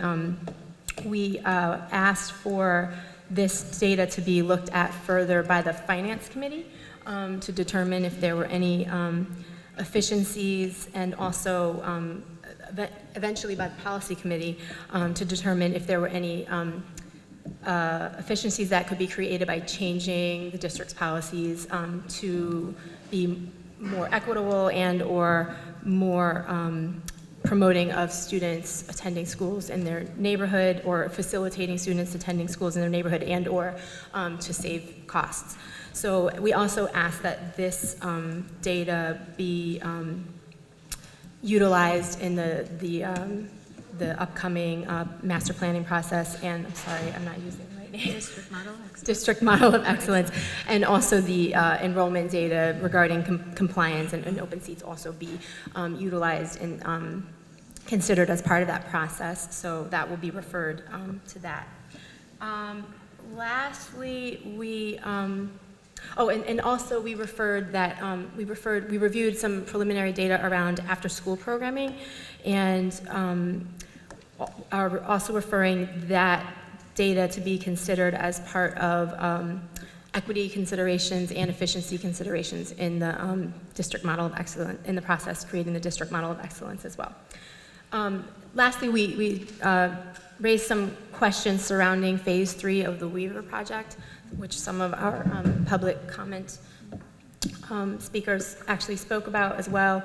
asked for this data to be looked at further by the Finance Committee to determine if there were any efficiencies, and also eventually by the Policy Committee to determine if there were any efficiencies that could be created by changing the district's policies to be more equitable and or more promoting of students attending schools in their neighborhood, or facilitating students attending schools in their neighborhood, and or to save costs. So we also asked that this data be utilized in the upcoming master planning process, and I'm sorry, I'm not using the right name. District Model of Excellence. District Model of Excellence, and also the enrollment data regarding compliance and open seats also be utilized and considered as part of that process. So that will be referred to that. Lastly, we also we referred that we reviewed some preliminary data around after-school programming, and are also referring that data to be considered as part of equity considerations and efficiency considerations in the district model of excellence, in the process creating the district model of excellence as well. Lastly, we raised some questions surrounding phase 3 of the Weaver project, which some of our public comment speakers actually spoke about as well.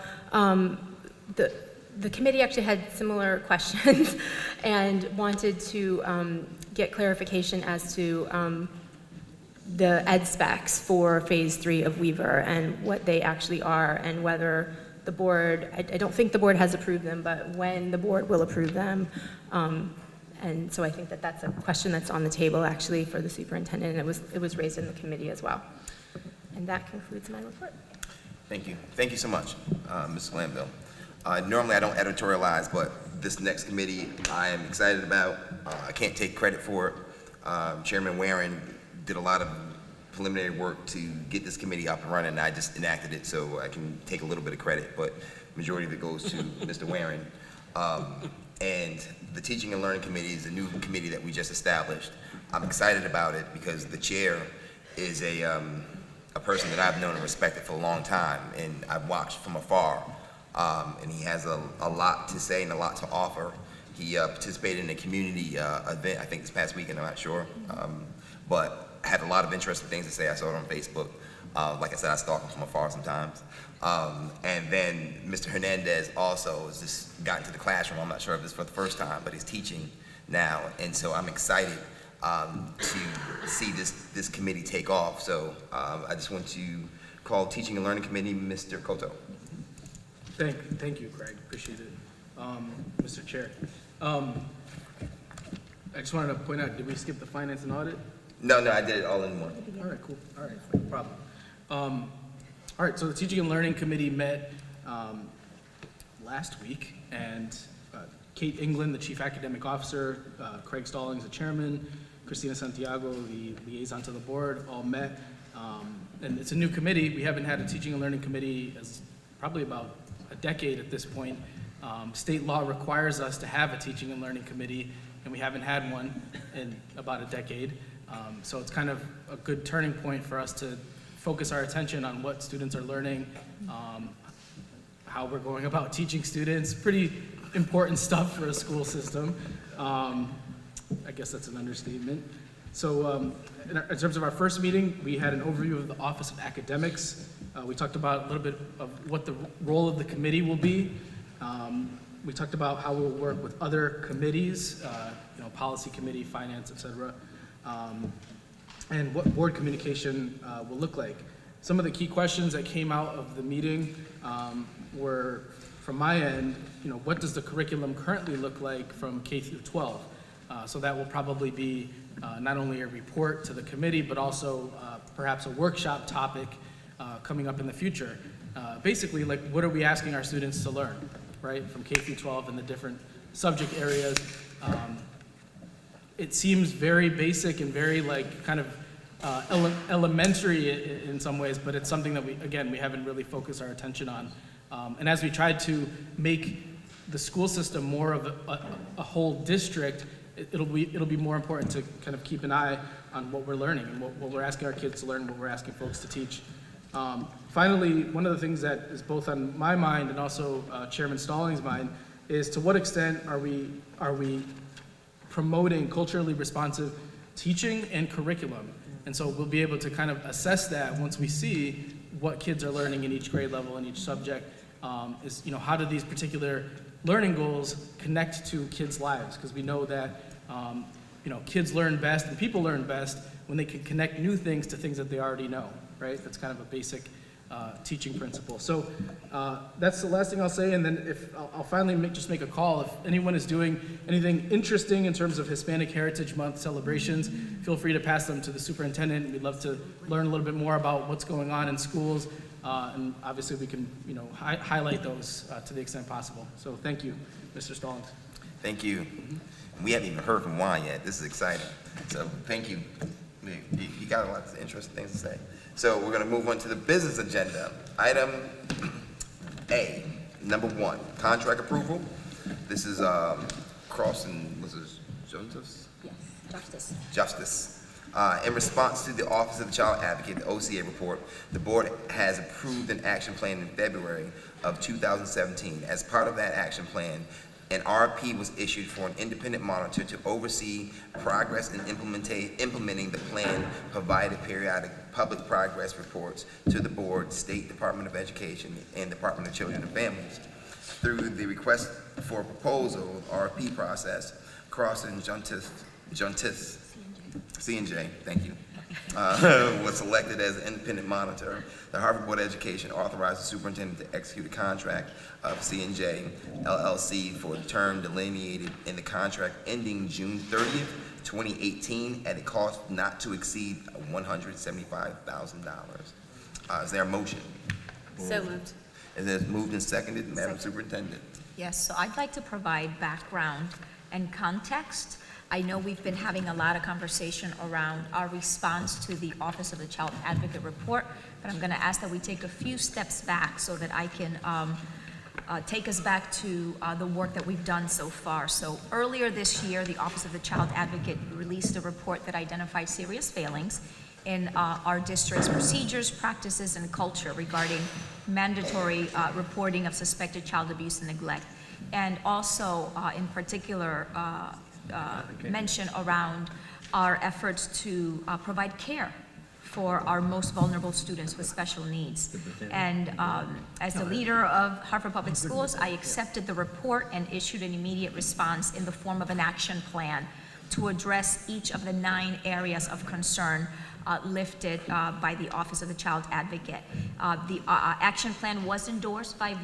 The committee actually had similar questions and wanted to get clarification as to the ed specs for phase 3 of Weaver and what they actually are, and whether the board, I don't think the board has approved them, but when the board will approve them. And so I think that that's a question that's on the table actually for the superintendent, and it was raised in the committee as well. And that concludes my report. Thank you. Thank you so much, Ms. Glanville. Normally I don't editorialize, but this next committee I am excited about. I can't take credit for it. Chairman Warren did a lot of preliminary work to get this committee up and running, and I just enacted it, so I can take a little bit of credit, but majority of it goes to Mr. Warren. And the Teaching and Learning Committee is a new committee that we just established. I'm excited about it because the chair is a person that I've known and respected for a long time, and I've watched from afar. And he has a lot to say and a lot to offer. He participated in a community event, I think this past weekend, I'm not sure, but had a lot of interesting things to say. I saw it on Facebook. Like I said, I stalk him from afar sometimes. And then Mr. Hernandez also has just got into the classroom. I'm not sure if it's for the first time, but he's teaching now. And so I'm excited to see this committee take off. So I just want to call Teaching and Learning Committee Mr. Cotto. Thank you, Craig. Appreciate it. Mr. Chair. I just wanted to point out, did we skip the finance and audit? No, I did it all in one. All right, cool. All right, no problem. All right, so the Teaching and Learning Committee met last week, and Kate England, the Chief Academic Officer, Craig Stallings, the Chairman, Christina Santiago, the liaison to the board, all met. And it's a new committee. We haven't had a Teaching and Learning Committee as probably about a decade at this point. State law requires us to have a Teaching and Learning Committee, and we haven't had one in about a decade. So it's kind of a good turning point for us to focus our attention on what students are learning, how we're going about teaching students, pretty important stuff for a school system. I guess that's an understatement. So in terms of our first meeting, we had an overview of the Office of Academics. We talked about a little bit of what the role of the committee will be. We talked about how we'll work with other committees, policy committee, finance, et cetera, and what board communication will look like. Some of the key questions that came out of the meeting were, from my end, what does the curriculum currently look like from K through 12? So that will probably be not only a report to the committee, but also perhaps a workshop topic coming up in the future. Basically, like, what are we asking our students to learn, right, from K through 12 in the different subject areas? It seems very basic and very kind of elementary in some ways, but it's something that we haven't really focused our attention on. And as we tried to make the school system more of a whole district, it'll be more important to kind of keep an eye on what we're learning and what we're asking our kids to learn, what we're asking folks to teach. Finally, one of the things that is both on my mind and also Chairman Stallings' mind is, to what extent are we promoting culturally responsive teaching and curriculum? And so we'll be able to kind of assess that once we see what kids are learning in each grade level and each subject. How do these particular learning goals connect to kids' lives? Because we know that kids learn best and people learn best when they can connect new things to things that they already know, right? That's kind of a basic teaching principle. So that's the last thing I'll say, and then I'll finally just make a call. If anyone is doing anything interesting in terms of Hispanic Heritage Month celebrations, feel free to pass them to the superintendent. We'd love to learn a little bit more about what's going on in schools, and obviously we can highlight those to the extent possible. So thank you, Mr. Stallings. Thank you. We haven't even heard from Juan yet. This is exciting. So thank you. You got a lot of interesting things to say. So we're going to move on to the business agenda. Item A, number 1, contract approval. This is crossing, was it Justice? Yes, Justice. In response to the Office of the Child Advocate, the OCA report, the board has approved an action plan in February of 2017. As part of that action plan, an RFP was issued for an independent monitor to oversee progress in implementing the plan, provided periodic public progress reports to the board, State Department of Education, and Department of Children and Families. Through the request for proposal RFP process, Crossing C&J, thank you, was selected as an independent monitor. The Hartford Board of Education authorized the superintendent to execute a contract of C&J LLC for a term delineated in the contract ending June 30th, 2018, at a cost not to exceed $175,000. Is there a motion? So moved. Is it moved and seconded, Madam Superintendent? Yes, so I'd like to provide background and context. I know we've been having a lot of conversation around our response to the Office of the Child Advocate report, but I'm going to ask that we take a few steps back so that I can take us back to the work that we've done so far. So earlier this year, the Office of the Child Advocate released a report that identified serious failings in our district's procedures, practices, and culture regarding mandatory reporting of suspected child abuse and neglect. And also, in particular, mention around our efforts to provide care for our most vulnerable students with special needs. And as the leader of Hartford Public Schools, I accepted the report and issued an immediate response in the form of an action plan to address each of the 9 areas of concern lifted by the Office of the Child Advocate. The action plan was endorsed by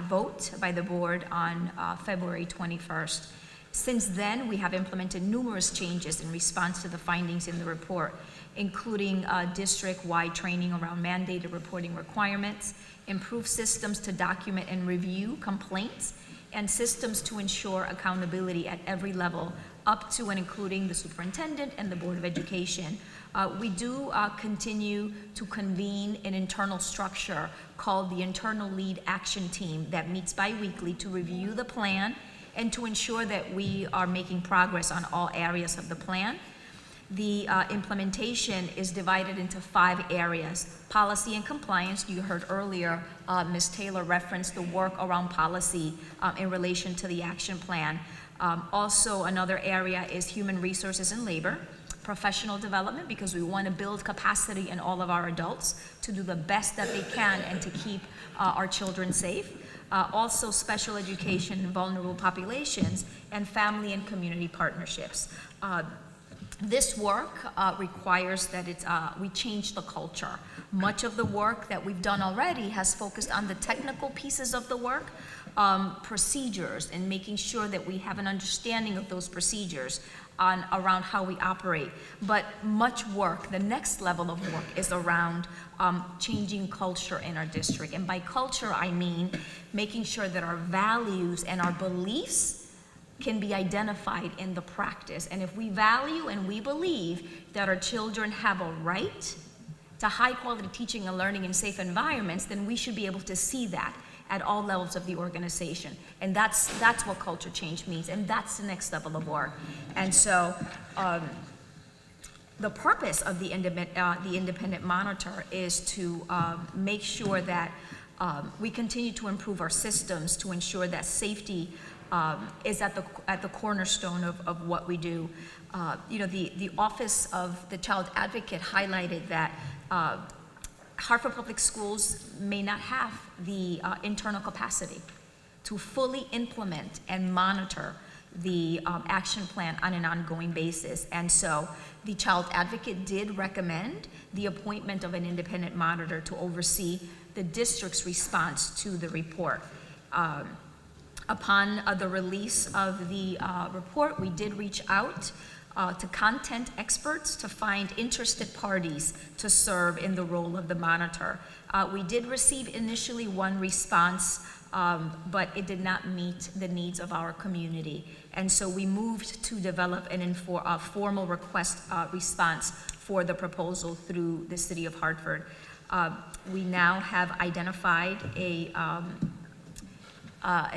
vote by the board on February 21st. Since then, we have implemented numerous changes in response to the findings in the report, including district-wide training around mandated reporting requirements, improved systems to document and review complaints, and systems to ensure accountability at every level, up to and including the superintendent and the Board of Education. We do continue to convene an internal structure called the Internal Lead Action Team that meets bi-weekly to review the plan and to ensure that we are making progress on all areas of the plan. The implementation is divided into 5 areas. Policy and compliance, you heard earlier, Ms. Taylor referenced the work around policy in relation to the action plan. Also, another area is human resources and labor, professional development, because we want to build capacity in all of our adults to do the best that they can and to keep our children safe. Also, special education in vulnerable populations, and family and community partnerships. This work requires that we change the culture. Much of the work that we've done already has focused on the technical pieces of the work, procedures, and making sure that we have an understanding of those procedures around how we operate. But much work, the next level of work, is around changing culture in our district. And by culture, I mean making sure that our values and our beliefs can be identified in the practice. And if we value and we believe that our children have a right to high quality teaching and learning in safe environments, then we should be able to see that at all levels of the organization. And that's what culture change means, and that's the next level of work. And so the purpose of the independent monitor is to make sure that we continue to improve our systems to ensure that safety is at the cornerstone of what we do. You know, the Office of the Child Advocate highlighted that Hartford Public Schools may not have the internal capacity to fully implement and monitor the action plan on an ongoing basis. And so the Child Advocate did recommend the appointment of an independent monitor to oversee the district's response to the report. Upon the release of the report, we did reach out to content experts to find interested parties to serve in the role of the monitor. We did receive initially one response, but it did not meet the needs of our community. And so we moved to develop a formal request response for the proposal through the City of Hartford. We now have identified an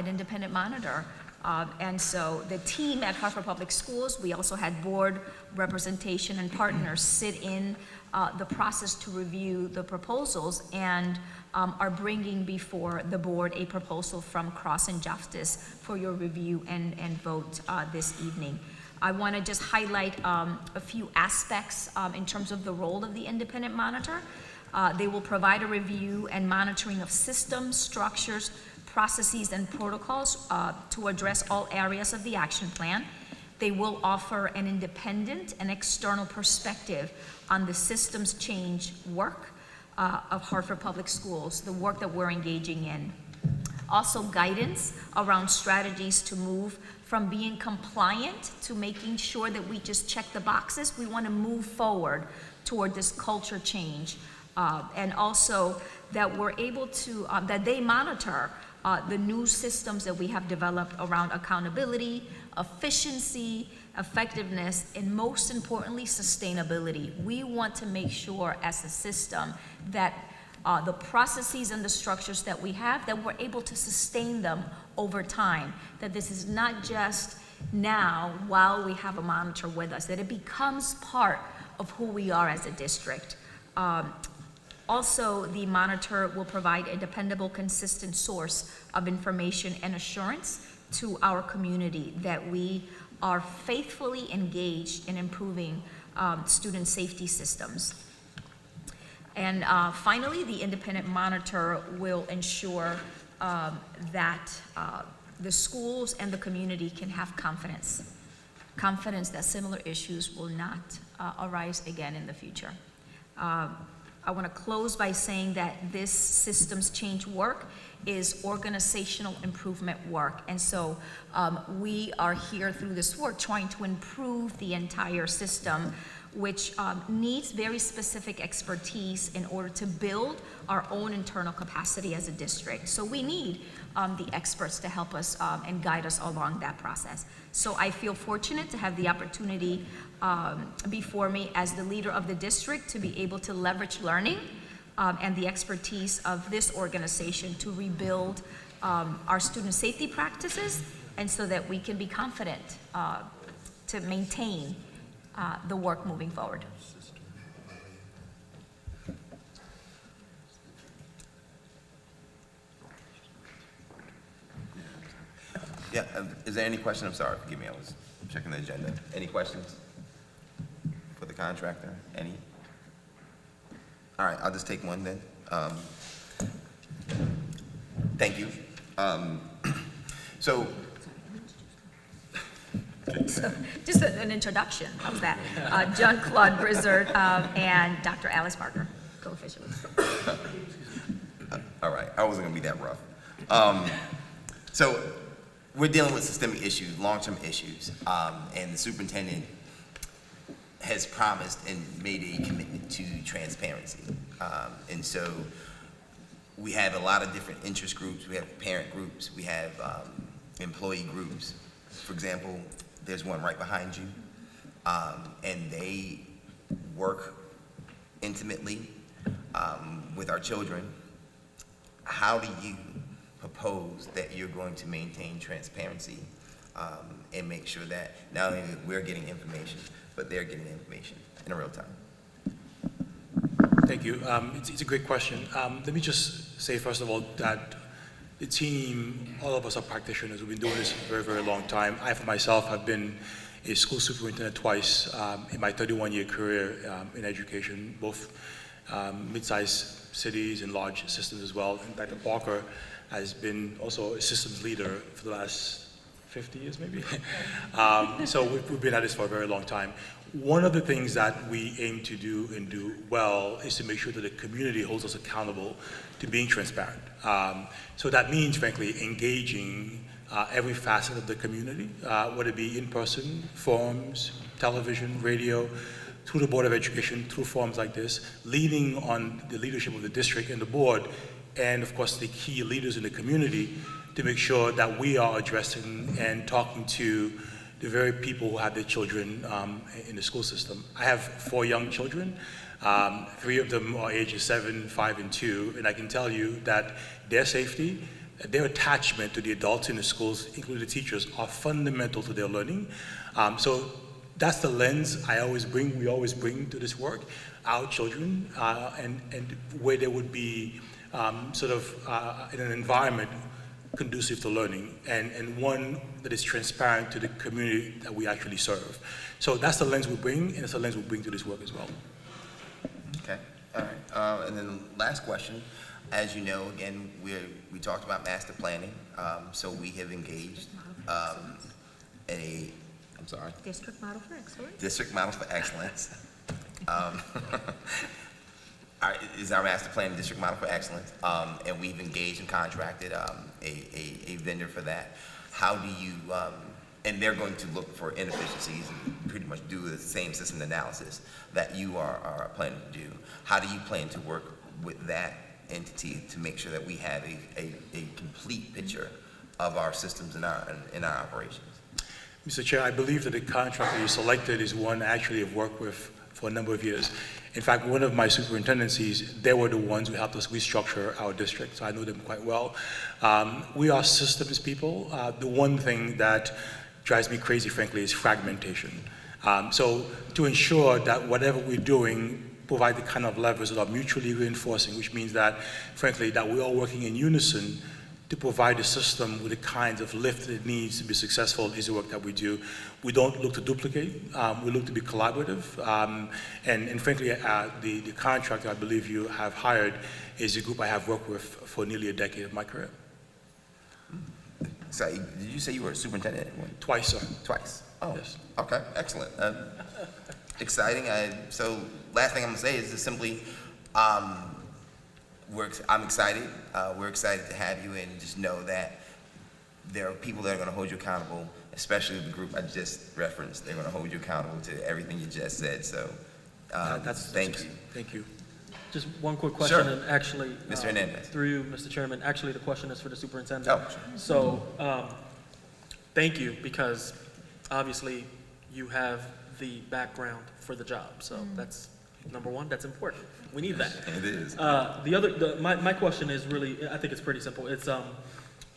independent monitor. And so the team at Hartford Public Schools, we also had board representation and partners sit in the process to review the proposals, and are bringing before the board a proposal from Cross and Justice for your review and vote this evening. I want to just highlight a few aspects in terms of the role of the independent monitor. They will provide a review and monitoring of systems, structures, processes, and protocols to address all areas of the action plan. They will offer an independent and external perspective on the systems change work of Hartford Public Schools, the work that we're engaging in. Also, guidance around strategies to move from being compliant to making sure that we just check the boxes. We want to move forward toward this culture change. And also that we're able to, that they monitor the new systems that we have developed around accountability, efficiency, effectiveness, and most importantly, sustainability. We want to make sure as a system that the processes and the structures that we have, that we're able to sustain them over time, that this is not just now while we have a monitor with us, that it becomes part of who we are as a district. Also, the monitor will provide a dependable, consistent source of information and assurance to our community that we are faithfully engaged in improving student safety systems. And finally, the independent monitor will ensure that the schools and the community can have confidence that similar issues will not arise again in the future. I want to close by saying that this systems change work is organizational improvement work. And so we are here through this work trying to improve the entire system, which needs very specific expertise in order to build our own internal capacity as a district. So we need the experts to help us and guide us along that process. So I feel fortunate to have the opportunity before me as the leader of the district to be able to leverage learning and the expertise of this organization to rebuild our student safety practices, and so that we can be confident to maintain the work moving forward. Yeah, is there any question? I'm sorry, forgive me, I was checking the agenda. Any questions for the contractor? Any? All right, I'll just take one then. Thank you. So just an introduction, how's that? John Claude Brizzard and Dr. Alice Parker, co-officials. all right, I wasn't gonna be that rough. So we're dealing with systemic issues, long-term issues, and the superintendent has promised and made a commitment to transparency. And so we have a lot of different interest groups. We have parent groups. We have employee groups. For example, there's one right behind you, and they work intimately with our children. How do you propose that you're going to maintain transparency and make sure that not only we're getting information, but they're getting information in real time? Thank you. It's a great question. Let me just say, first of all, that the team, all of us are practitioners. We've been doing this for a very, very long time. I, for myself, have been a school superintendent twice in my 31-year career in education, both mid-sized cities and large systems as well. And Dr. Parker has been also a systems leader for the last 50 years, maybe. So we've been at this for a very long time. One of the things that we aim to do and do well is to make sure that the community holds us accountable to being transparent. So that means, frankly, engaging every facet of the community, whether it be in person, forums, television, radio, through the Board of Education, through forums like this, leaning on the leadership of the district and the board, and of course the key leaders in the community, to make sure that we are addressing and talking to the very people who have their children in the school system. I have 4 young children. 3 of them are ages 7, 5, and 2, and I can tell you that their safety, their attachment to the adults in the schools, including the teachers, are fundamental to their learning. So that's the lens we always bring to this work, our children, and where they would be in an environment conducive to learning, and one that is transparent to the community that we actually serve. So that's the lens we bring, and it's the lens we bring to this work as well. Okay, all right. And then last question. As you know, again, we talked about master planning. So we have engaged District Model for Excellence. District Model for Excellence. Is our master plan District Model for Excellence, and we've engaged and contracted a vendor for that. How do you, and they're going to look for inefficiencies and pretty much do the same system analysis that you are planning to do. How do you plan to work with that entity to make sure that we have a complete picture of our systems in our operations? Mr. Chair, I believe that the contractor you selected is one I actually have worked with for a number of years. In fact, one of my superintendencies, they were the ones who helped us restructure our district, so I know them quite well. We are systems people. The one thing that drives me crazy, frankly, is fragmentation. So to ensure that whatever we're doing provide the kind of levers that are mutually reinforcing, which means that, frankly, that we're all working in unison to provide a system with the kinds of lift that it needs to be successful is the work that we do. We don't look to duplicate, we look to be collaborative. And frankly, the contractor I believe you have hired is a group I have worked with for nearly a decade of my career. So, did you say you were a superintendent at one? Twice, sir. Twice. Oh, Yes. okay, excellent. Exciting. So, last thing I'm gonna say is just simply, I'm excited. We're excited to have you, and just know that there are people that are going to hold you accountable, especially the group I just referenced. They're going to hold you accountable to everything you just said. So, thank you. Thank you. Just one quick question, Sure. and actually, Mr. Hernandez. through you, Mr. Chairman, actually the question is for the superintendent. Oh, sure. So, thank you, because obviously you have the background for the job, so that's number one, that's important. We need that. It is. My question is really, I think it's pretty simple. It's,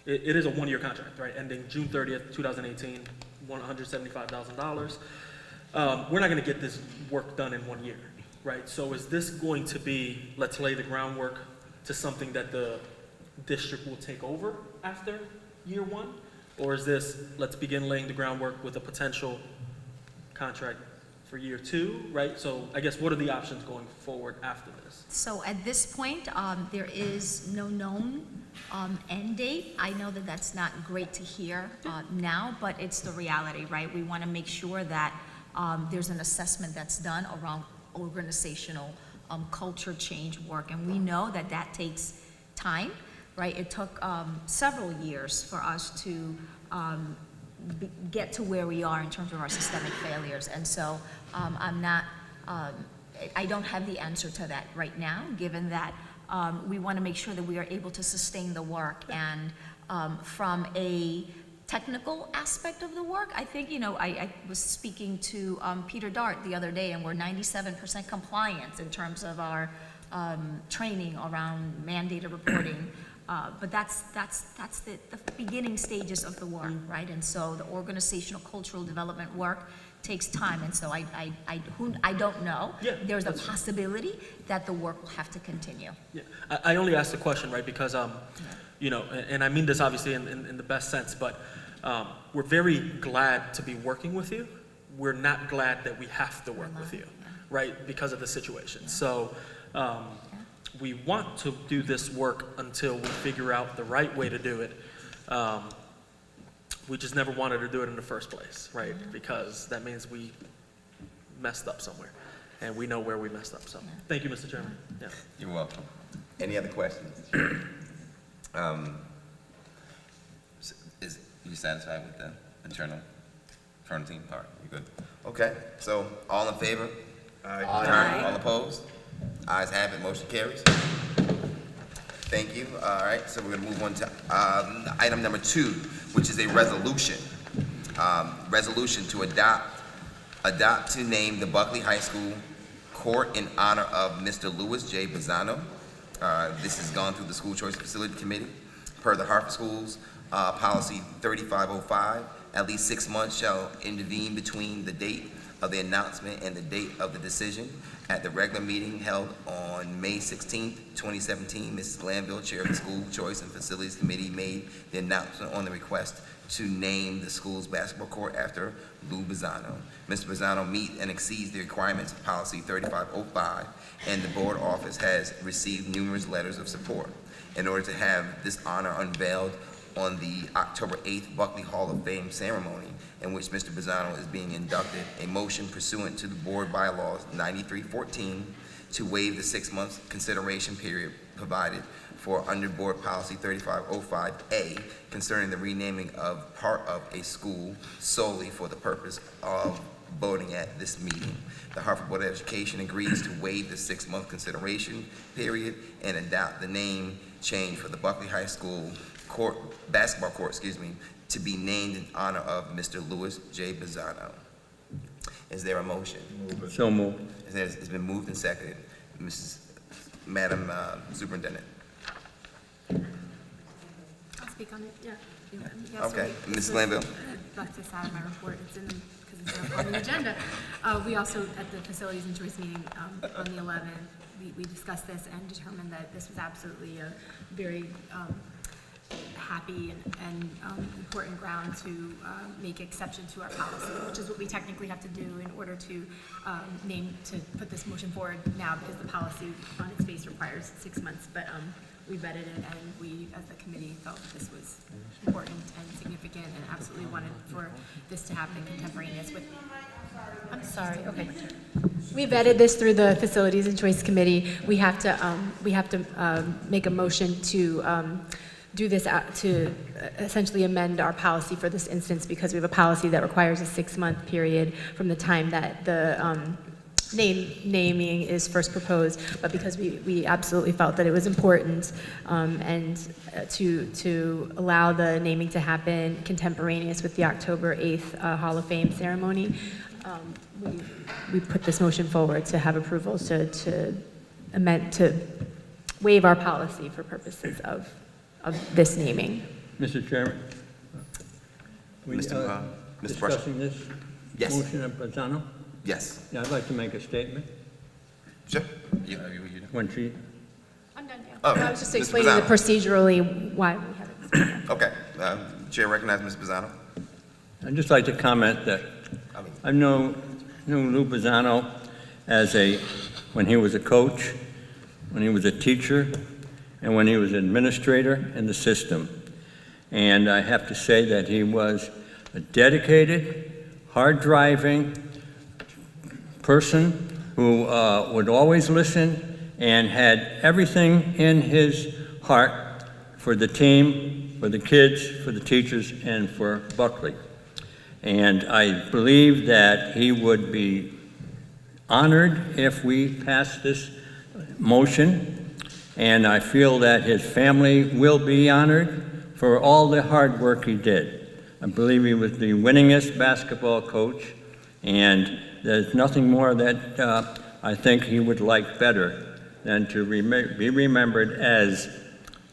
it is a one-year contract, right, ending June 30th, 2018, $175,000. We're not gonna get this work done in 1 year, right? So is this going to be, let's lay the groundwork to something that the district will take over after year one? Or is this, let's begin laying the groundwork with a potential contract for year two, right? So I guess what are the options going forward after this? So at this point, there is no known end date. I know that that's not great to hear now, but it's the reality, right? We want to make sure that there's an assessment that's done around organizational culture change work, and we know that that takes time, right? It took several years for us to get to where we are in terms of our systemic failures, and so I don't have the answer to that right now, given that we want to make sure that we are able to sustain the work. And from a technical aspect of the work, I think, I was speaking to Peter Dart the other day, and we're 97% compliance in terms of our training around mandated reporting. But that's the beginning stages of the work, right? And so the organizational cultural development work takes time, and so I don't know. Yeah, There's a possibility that the work will have to continue. Yeah, I only asked the question, right, because, and I mean this obviously in the best sense, but we're very glad to be working with you. We're not glad that we have to work with you, right, because of the situation. So we want to do this work until we figure out the right way to do it. We just never wanted to do it in the first place, right? Because that means we messed up somewhere, and we know where we messed up. So, thank you, Mr. Chairman. Yeah. You're welcome. Any other questions? Is you satisfied with the internal team? All right, you're good. Okay, so all in favor? Aye. All opposed? Ayes have it, motion carries. Thank you. All right, so we're gonna move on to item number 2, which is a resolution. Resolution to adopt to name the Buckley High School court in honor of Mr. Louis J. Bazzano. This has gone through the School Choice Facility Committee. Per the Hartford Schools Policy 3505, at least 6 months shall intervene between the date of the announcement and the date of the decision. At the regular meeting held on May 16th, 2017, Mrs. Glanville, Chair of the School Choice and Facilities Committee, made the announcement on the request to name the school's basketball court after Lou Bazzano. Mr. Bazzano meets and exceeds the requirements of Policy 3505, and the board office has received numerous letters of support. In order to have this honor unveiled on the October 8th Buckley Hall of Fame ceremony, in which Mr. Bazzano is being inducted, a motion pursuant to the board bylaws 9314 to waive the 6-month consideration period provided for under board policy 3505A concerning the renaming of part of a school solely for the purpose of voting at this meeting. The Hartford Board of Education agrees to waive the 6-month consideration period and adopt the name change for the Buckley High School basketball court, to be named in honor of Mr. Louis J. Bazzano. Is there a motion? So moved. It's been moved and seconded. Madam Superintendent. I'll speak on it, yeah. Okay, Ms. Glanville. Left this out of my report, it's in the because it's not on the agenda. We also, at the Facilities and Choice meeting on the 11th, we discussed this and determined that this was absolutely a very happy and important ground to make exception to our policy, which is what we technically have to do in order to put this motion forward now, because the policy on its face requires 6 months. But we vetted it, and we, as the committee, felt that this was important and significant and absolutely wanted for this to happen contemporaneous with. I'm sorry, okay. We vetted this through the Facilities and Choice Committee. We have to make a motion to do this to essentially amend our policy for this instance, because we have a policy that requires a 6-month period from the time that the naming is first proposed, but because we absolutely felt that it was important and to allow the naming to happen contemporaneous with the October 8th Hall of Fame ceremony, we put this motion forward to have approval to amend, to waive our policy for purposes of this naming. Mr. Chairman? Mr. Discussing this Yes. motion of Bazzano? Yes. Yeah, I'd like to make a statement. Sure. When she, I'm done, yeah. Oh, I was just Mr. explaining Bazzano. procedurally why we have it. Okay. Chair recognizes Ms. Bazzano. I'd just like to comment that I knew Lou Bazzano when he was a coach, when he was a teacher, and when he was an administrator in the system. And I have to say that he was a dedicated, hard-driving person who would always listen and had everything in his heart for the team, for the kids, for the teachers, and for Buckley. And I believe that he would be honored if we pass this motion, and I feel that his family will be honored for all the hard work he did. I believe he was the winningest basketball coach, and there's nothing more that I think he would like better than to be remembered as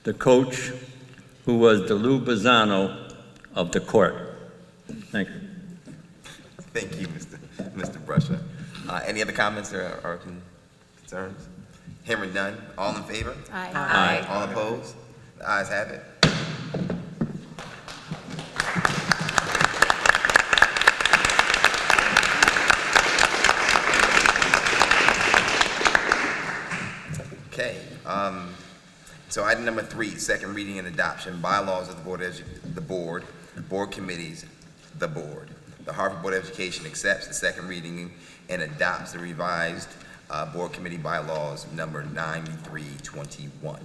the coach who was the Lou Bazzano of the court. Thank you. Thank you, Mr. Brusher. Any other comments or concerns? Hearing none. All in favor? Aye. Aye. All opposed? The ayes have it. Okay. So item number 3, second reading and adoption, bylaws of the board committees, the board. The Hartford Board of Education accepts the second reading and adopts the revised board committee bylaws number 9321.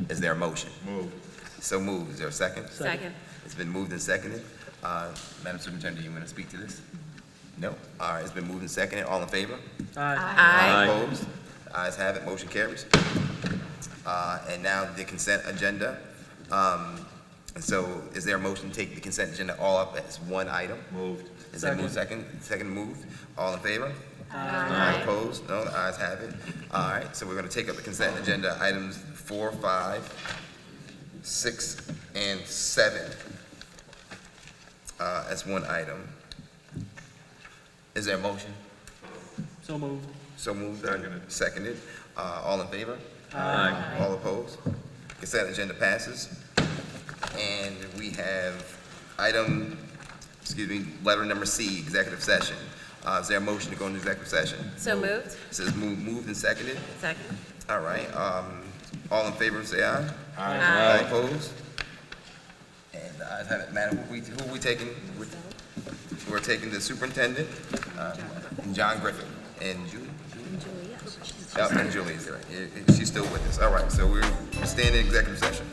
Is there a motion? Move. So moved. Is there a second? Second. It's been moved and seconded. Madam Superintendent, do you want to speak to this? No? All right, it's been moved and seconded. All in favor? Aye. All opposed? The ayes have it. Motion carries. And now the consent agenda. So is there a motion to take the consent agenda all up as one item? Moved. Is there moved second? Second moved. All in favor? All opposed? No, the ayes have it. All right, so we're going to take up the consent agenda items 4, 5, 6, and 7 as one item. Is there a motion? So moved. So moved. Seconded. All in favor? Aye. All opposed? Consent agenda passes. And we have letter number C, executive session. Is there a motion to go into executive session? So moved. It says moved and seconded. Second. All right. All in favor, say aye. Aye. All opposed? And the ayes have it. Madam, who are we taking? We're taking the superintendent, and John Griffin, and Julie. And Julie is there. She's still with us. All right. So we're staying in executive session.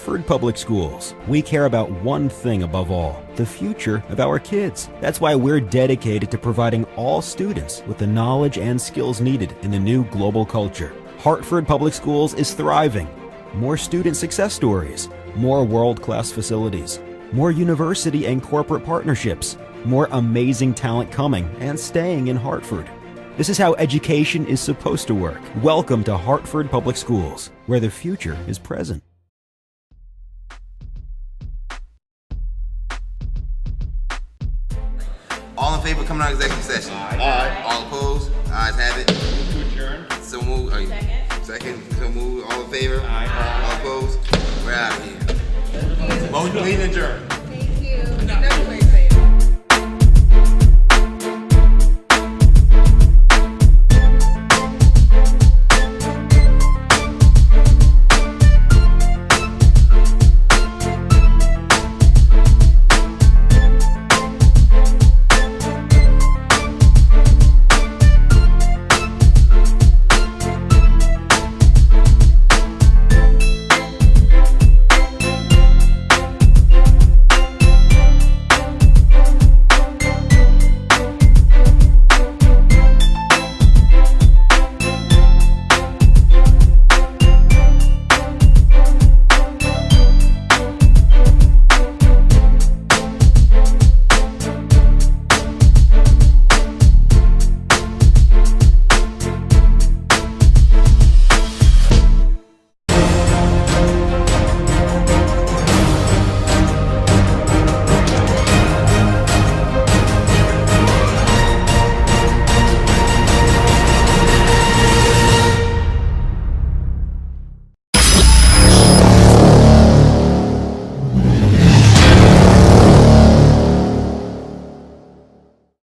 Hartford Public Schools. We care about one thing above all, the future of our kids. That's why we're dedicated to providing all students with the knowledge and skills needed in the new global culture. Hartford Public Schools is thriving. More student success stories, more world-class facilities, more university and corporate partnerships, more amazing talent coming and staying in Hartford. This is how education is supposed to work. Welcome to Hartford Public Schools, where the future is present. All in favor of coming out of executive session? Aye. All opposed? Ayes have it. Move to adjourn. So move. Second. So move. All in favor? Aye. All opposed? We're out of here. Motion to adjourn.